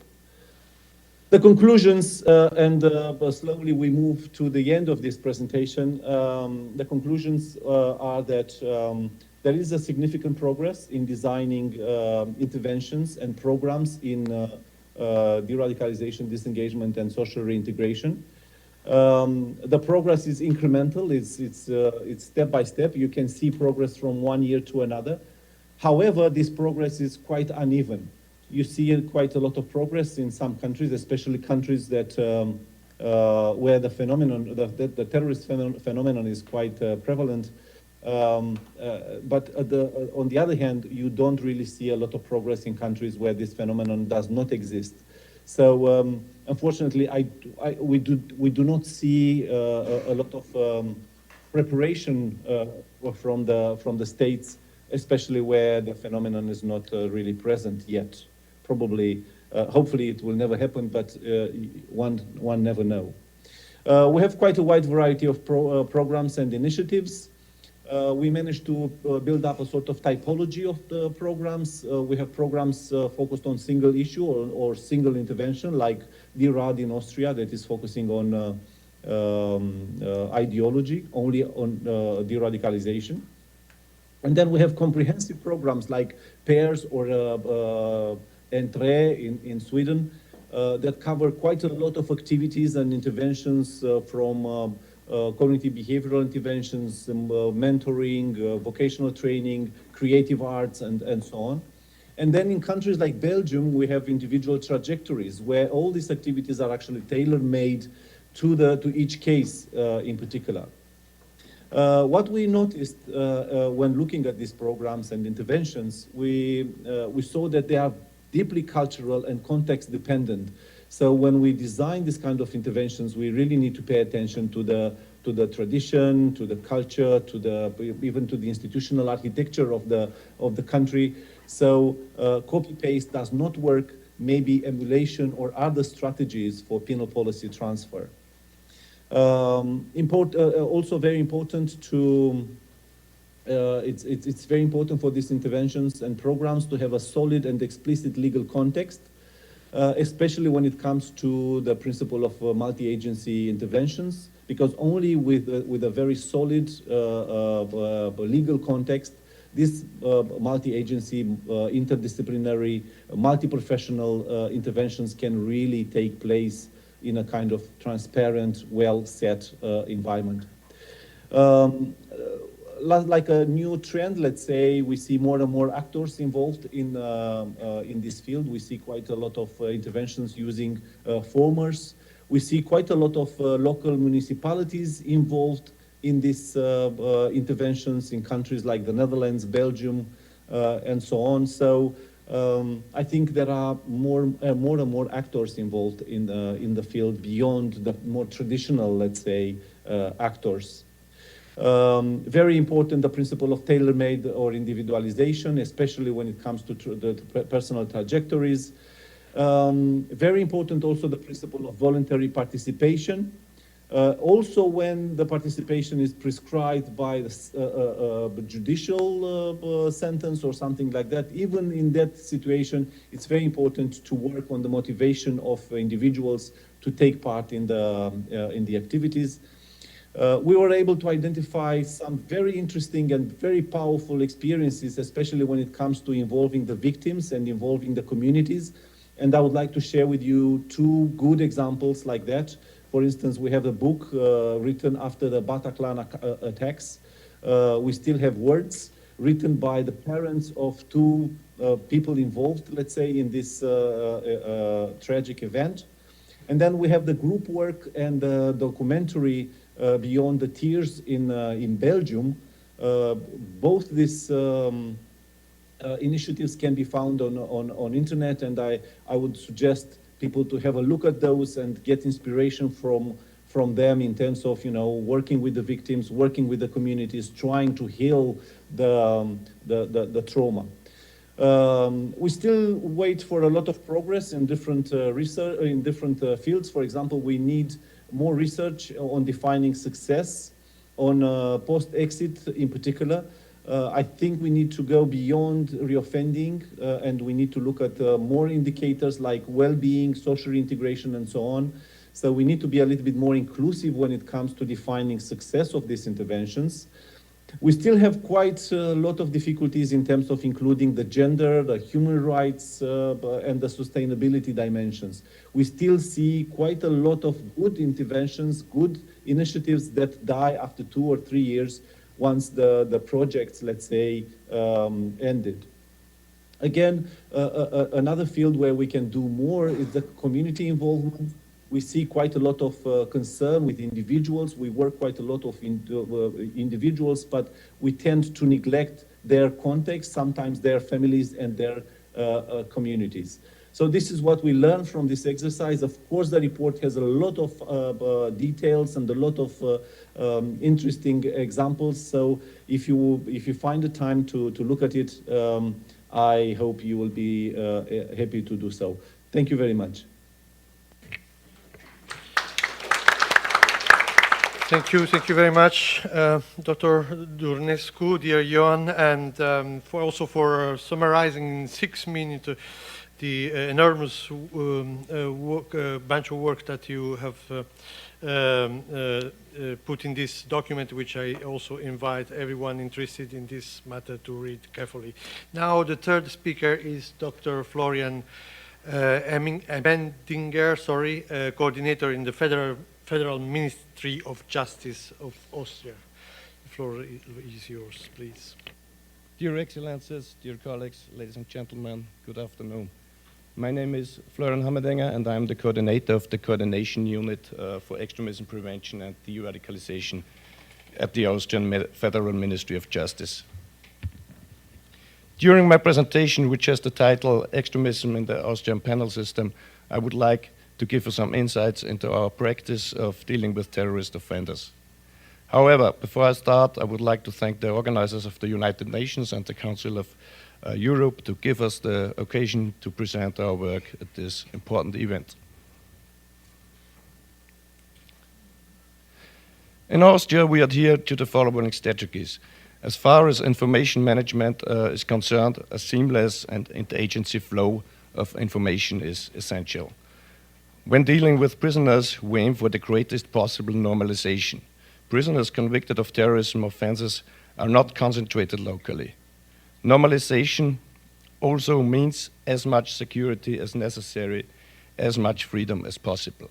The conclusions, and slowly we move to the end of this presentation. The conclusions are that there is a significant progress in designing interventions and programs in de-radicalization, disengagement, and social reintegration. The progress is incremental, it's step by step. You can see progress from one year to another. However, this progress is quite uneven. You see quite a lot of progress in some countries, especially countries that where the phenomenon, the terrorist phenomenon is quite prevalent. But on the other hand, you don't really see a lot of progress in countries where this phenomenon does not exist. So unfortunately, we do not see a lot of preparation from the states, especially where the phenomenon is not really present yet. Probably, hopefully, it will never happen, but one never know. We have quite a wide variety of programs and initiatives. We managed to build up a sort of typology of the programs. We have programs focused on single issue or single intervention, like DRAD in Austria, that is focusing on ideology, only on de-radicalization. And then we have comprehensive programs like PAIRS or Entré in Sweden that cover quite a lot of activities and interventions from cognitive behavioral interventions, mentoring, vocational training, creative arts, and so on. And then in countries like Belgium, we have individual trajectories where all these activities are actually tailor-made to each case in particular. What we noticed when looking at these programs and interventions, we saw that they are deeply cultural and context dependent. So when we design this kind of interventions, we really need to pay attention to the tradition, to the culture, even to the institutional architecture of the country. So copy-paste does not work, maybe emulation or other strategies for penal policy transfer. Also very important to, it's very important for these interventions and programs to have a solid and explicit legal context, especially when it comes to the principle of multi-agency interventions, because only with a very solid legal context, this multi-agency, interdisciplinary, multi-professional interventions can really take place in a kind of transparent, well-set environment. Like a new trend, let's say, we see more and more actors involved in this field. We see quite a lot of interventions using formers. We see quite a lot of local municipalities involved in these interventions in countries like the Netherlands, Belgium, and so on. So I think there are more and more actors involved in the field beyond the more traditional, let's say, actors. Very important, the principle of tailor-made or individualization, especially when it comes to the personal trajectories. Very important also the principle of voluntary participation. Also when the participation is prescribed by the judicial sentence or something like that, even in that situation, it's very important to work on the motivation of individuals to take part in the activities. We were able to identify some very interesting and very powerful experiences, especially when it comes to involving the victims and involving the communities. And I would like to share with you two good examples like that. For instance, we have a book written after the Bataclan attacks. We still have words written by the parents of two people involved, let's say, in this tragic event. And then we have the group work and the documentary Beyond the Tears in Belgium. Both these initiatives can be found on internet, and I would suggest people to have a look at those and get inspiration from them in terms of, you know, working with the victims, working with the communities, trying to heal the trauma. We still wait for a lot of progress in different research in different fields. For example, we need more research on defining success, on post-exit in particular. I think we need to go beyond reoffending and we need to look at more indicators like well-being, social reintegration, and so on. So we need to be a little bit more inclusive when it comes to defining success of these interventions. We still have quite a lot of difficulties in terms of including the gender, the human rights, and the sustainability dimensions. We still see quite a lot of good interventions, good initiatives that die after 2 or 3 years once the projects, let's say, ended. Again, another field where we can do more is the community involvement. We see quite a lot of concern with individuals. We work quite a lot of individuals, but we tend to neglect their context, sometimes their families and their communities. So this is what we learned from this exercise. Of course, the report has a lot of details and a lot of interesting examples. So if you find the time to look at it, I hope you will be happy to do so. Thank you very much. Thank you very much, Dr. Durnescu, dear Johan, and for summarizing in 6 minutes the enormous bunch of work that you have put in this document, which I also invite everyone interested in this matter to read carefully. Now the third speaker is Dr. Florian Emendinger, coordinator in the Federal Ministry of Justice of Austria. The floor is yours, please. Dear Excellencies, dear colleagues, ladies and gentlemen, good afternoon. My name is Florian Hammerdinger, and I'm the coordinator of the Coordination Unit for Extremism Prevention and De-Radicalization at the Austrian Federal Ministry of Justice. During my presentation, which has the title Extremism in the Austrian Penal System, I would like to give you some insights into our practice of dealing with terrorist offenders. However, before I start, I would like to thank the organizers of the United Nations and the Council of Europe to give us the occasion to present our work at this important event. In Austria, we adhere to the following strategies. As far as information management is concerned, a seamless and interagency flow of information is essential. When dealing with prisoners, we aim for the greatest possible normalization. Prisoners convicted of terrorism offenses are not concentrated locally. Normalization also means as much security as necessary, as much freedom as possible.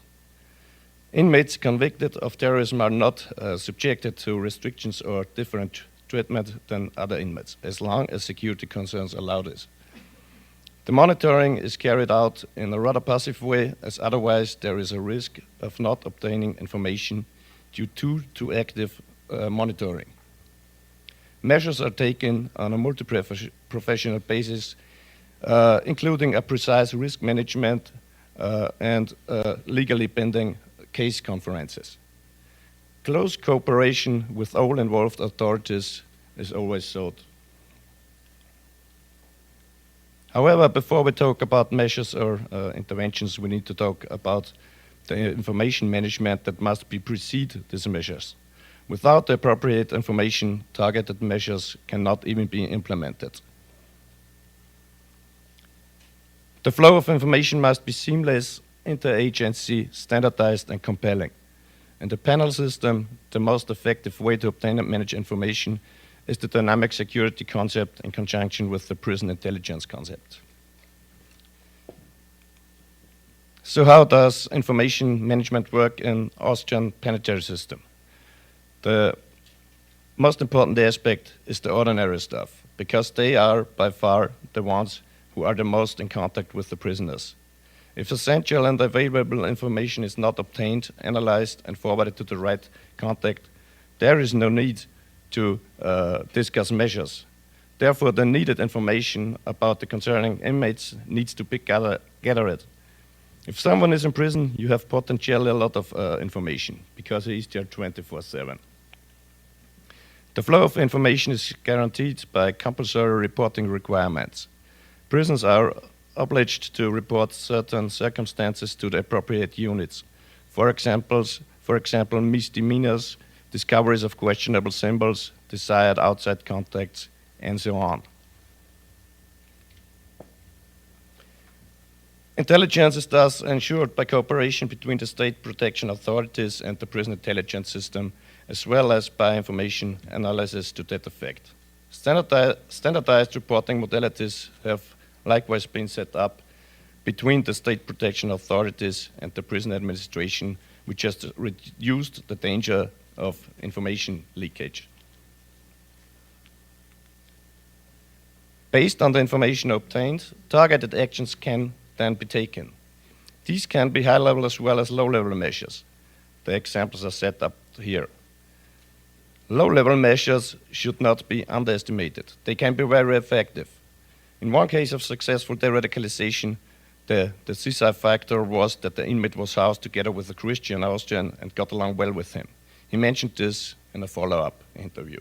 Inmates convicted of terrorism are not subjected to restrictions or different treatment than other inmates, as long as security concerns allow this. The monitoring is carried out in a rather passive way, as otherwise there is a risk of not obtaining information due to active monitoring. Measures are taken on a multi-professional basis, including a precise risk management and legally binding case conferences. Close cooperation with all involved authorities is always sought. However, before we talk about measures or interventions, we need to talk about the information management that must precede these measures. Without the appropriate information, targeted measures cannot even be implemented. The flow of information must be seamless, interagency, standardized, and compelling. In the penal system, the most effective way to obtain and manage information is the dynamic security concept in conjunction with the prison intelligence concept. So how does information management work in Austrian penitentiary system? The most important aspect is the ordinary staff, because they are by far the ones who are the most in contact with the prisoners. If essential and available information is not obtained, analyzed, and forwarded to the right contact, there is no need to discuss measures. Therefore, the needed information about the concerning inmates needs to be gathered. If someone is in prison, you have potentially a lot of information, because he is there 24/7. The flow of information is guaranteed by compulsory reporting requirements. Prisons are obliged to report certain circumstances to the appropriate units. For example, misdemeanors, discoveries of questionable symbols, desired outside contacts, and so on. Intelligence is thus ensured by cooperation between the state protection authorities and the prison intelligence system, as well as by information analysis to that effect. Standardized reporting modalities have likewise been set up between the state protection authorities and the prison administration, which has reduced the danger of information leakage. Based on the information obtained, targeted actions can then be taken. These can be high-level as well as low-level measures. The examples are set up here. Low-level measures should not be underestimated. They can be very effective. In one case of successful de-radicalization, the decisive factor was that the inmate was housed together with a Christian Austrian and got along well with him. He mentioned this in a follow-up interview.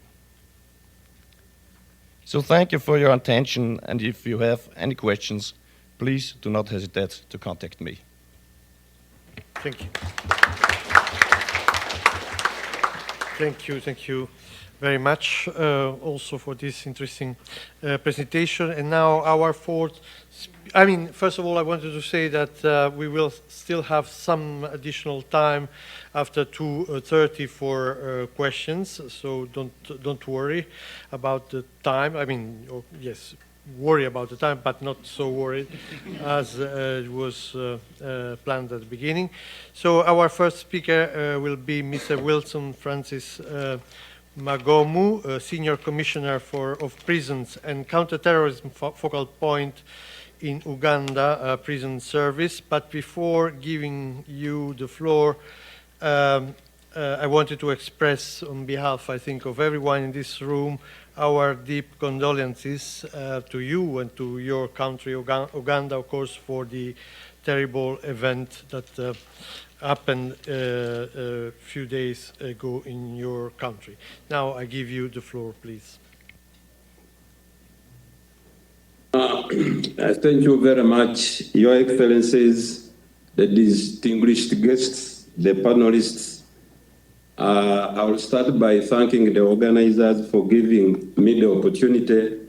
So thank you for your attention, and if you have any questions, please do not hesitate to contact me. Thank you. Thank you very much also for this interesting presentation. And now our fourth, first of all, I wanted to say that we will still have some additional time after 2:30 for questions, so don't worry about the time. Yes, worry about the time, but not so worried as it was planned at the beginning. So our first speaker will be Mr. Wilson Francis Magomu, Senior Commissioner of Prisons and Counterterrorism Focal Point in Uganda Prison Service. But before giving you the floor, I wanted to express on behalf, I think, of everyone in this room, our deep condolences to you and to your country, Uganda, of course, for the terrible event that happened a few days ago in your country. Now I give you the floor, please. Thank you very much, Your Excellencies, the distinguished guests, the panelists. I will start by thanking the organizers for giving me the opportunity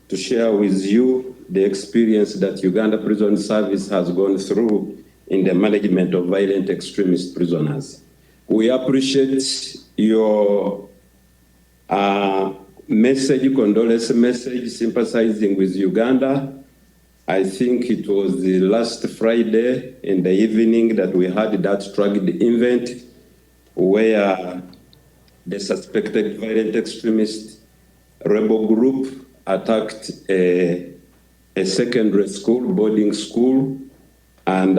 to share with you the experience that Uganda Prison Service has gone through in the management of violent extremist prisoners. We appreciate your condolence message, sympathizing with Uganda. I think it was the last Friday in the evening that we had that tragic event where the suspected violent extremist rebel group attacked a secondary school, boarding school, and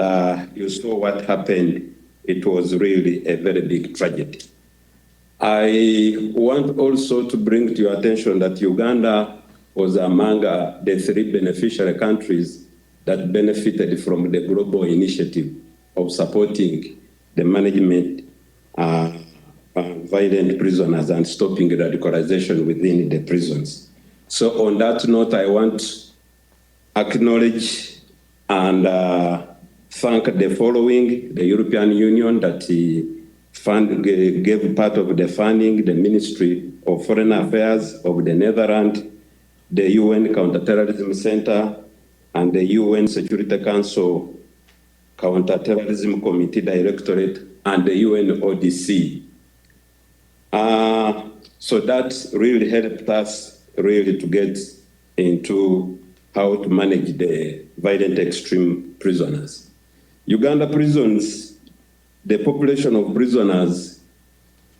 you saw what happened. It was really a very big tragedy. I want also to bring to your attention that Uganda was among the 3 beneficiary countries that benefited from the global initiative of supporting the management violent prisoners and stopping radicalization within the prisons. So on that note, I want to acknowledge and thank the following: the European Union that gave part of the funding, the Ministry of Foreign Affairs of the Netherlands, the UN Counterterrorism Center, and the UN Security Council Counterterrorism Committee Directorate, and the UN ODC. So that really helped us really to get into how to manage the violent extreme prisoners. Uganda prisons, the population of prisoners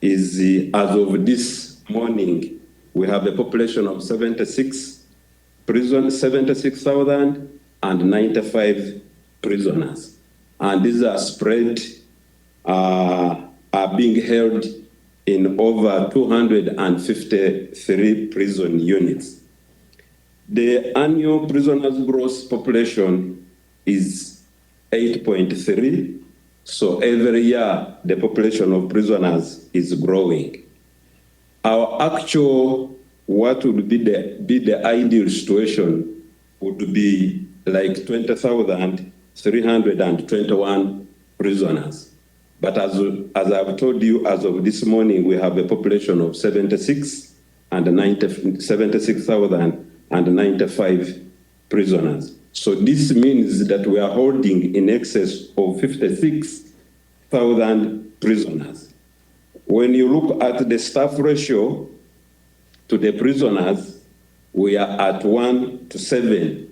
is, as of this morning, we have a population of 76,095 prisoners. And these are spread, are being held in over 253 prison units. The annual prisoners' gross population is 8.3. So every year, the population of prisoners is growing. Our actual, what would be the ideal situation would be like 20,321 prisoners. But as I've told you, as of this morning, we have a population of 76,095 prisoners. So this means that we are holding in excess of 56,000 prisoners. When you look at the staff ratio to the prisoners, we are at 1:7.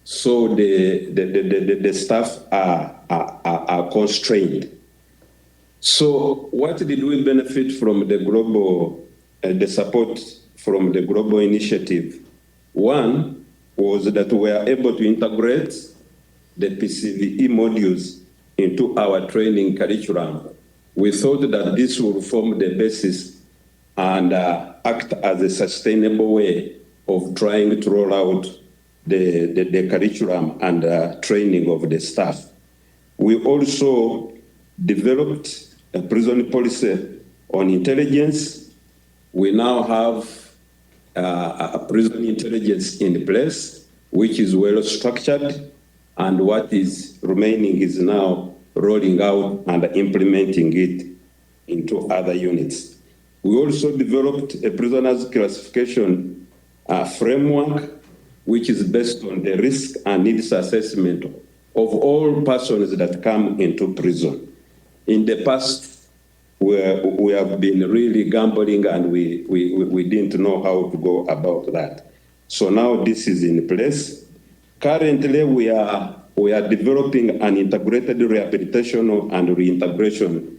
So the staff are constrained. So what did we benefit from the global, the support from the global initiative? One was that we are able to integrate the PCVE modules into our training curriculum. We thought that this would form the basis and act as a sustainable way of trying to roll out the curriculum and training of the staff. We also developed a prison policy on intelligence. We now have a prison intelligence in place, which is well structured, and what is remaining is now rolling out and implementing it into other units. We also developed a prisoners classification framework, which is based on the risk and needs assessment of all persons that come into prison. In the past, we have been really gambling, and we didn't know how to go about that. So now this is in place. Currently, we are developing an integrated rehabilitation and reintegration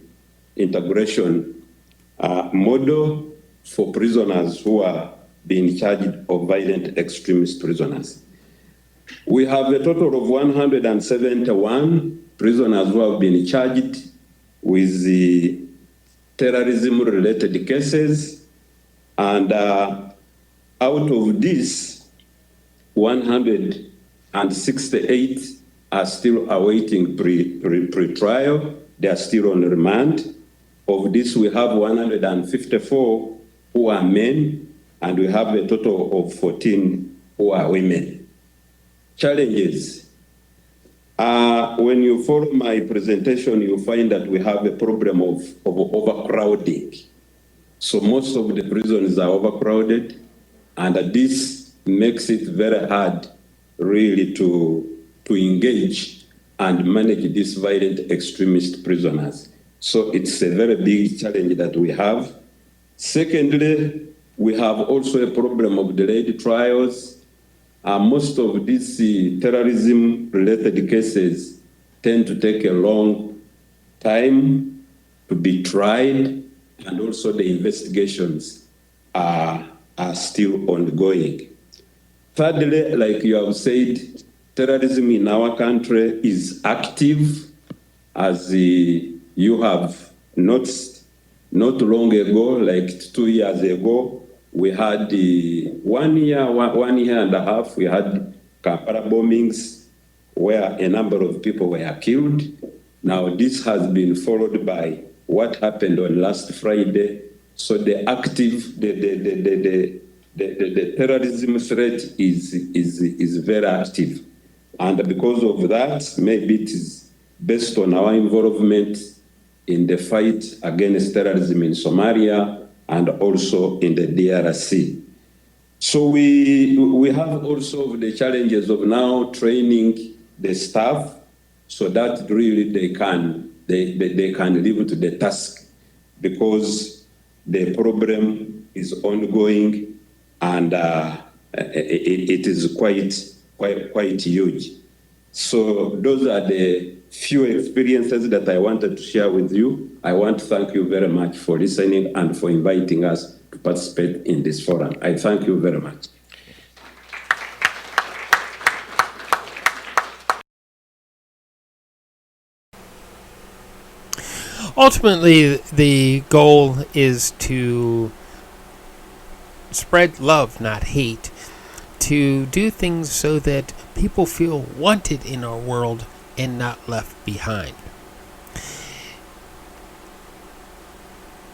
model for prisoners who are being charged of violent extremist prisoners. We have a total of 171 prisoners who have been charged with the terrorism-related cases, and out of this, 168 are still awaiting pre-trial. They are still on remand. Of this, we have 154 who are men, and we have a total of 14 who are women. Challenges. When you follow my presentation, you'll find that we have a problem of overcrowding. So most of the prisons are overcrowded, and this makes it very hard really to engage and manage these violent extremist prisoners. So it's a very big challenge that we have. Secondly, we have also a problem of delayed trials. Most of these terrorism-related cases tend to take a long time to be tried, and also the investigations are still ongoing. Thirdly, like you have said, terrorism in our country is active, as you have noticed. Not long ago, like 2 years ago, we had 1 year and a half, we had Kampala bombings where a number of people were killed. Now this has been followed by what happened on last Friday. So the terrorism threat is very active. And because of that, maybe it is based on our involvement in the fight against terrorism in Somalia and also in the DRC. So we have also the challenges of now training the staff so that really they can live to the task, because the problem is ongoing, and it is quite huge. So those are the few experiences that I wanted to share with you. I want to thank you very much for listening and for inviting us to participate in this forum. I thank you very much. Ultimately, the goal is to spread love, not hate, to do things so that people feel wanted in our world and not left behind.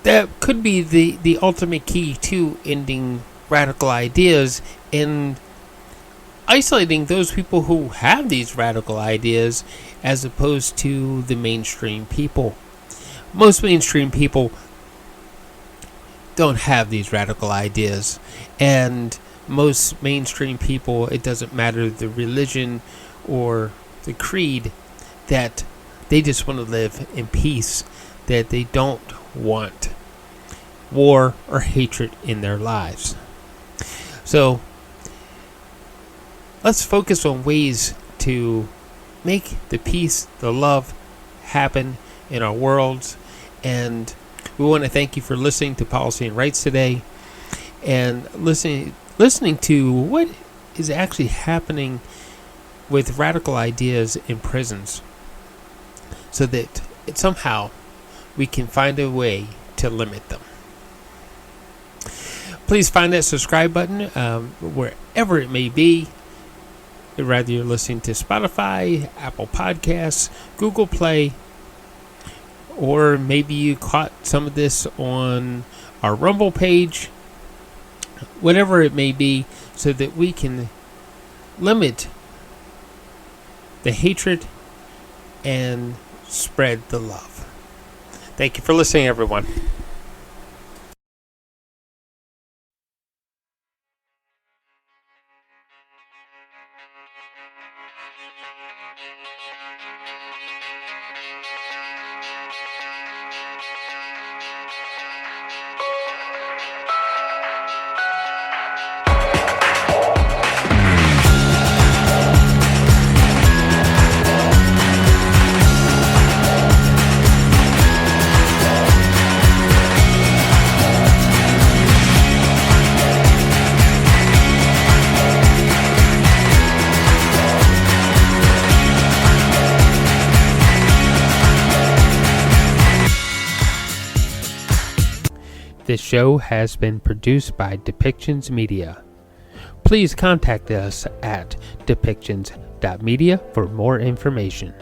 That could be the ultimate key to ending radical ideas and isolating those people who have these radical ideas as opposed to the mainstream people. Most mainstream people don't have these radical ideas, and most mainstream people, it doesn't matter the religion or the creed, that they just want to live in peace, that they don't want war or hatred in their lives. So let's focus on ways to make the peace, the love happen in our worlds. And we want to thank you for listening to Policy and Rights today, and listening to what is actually happening with radical ideas in prisons, so that somehow we can find a way to limit them. Please find that subscribe button wherever it may be, whether you're listening to Spotify, Apple Podcasts, Google Play, or maybe you caught some of this on our Rumble page, whatever it may be, so that we can limit the hatred and spread the love. Thank you for listening, everyone. This show has been produced by Depictions Media. Please contact us at depictions.media for more information.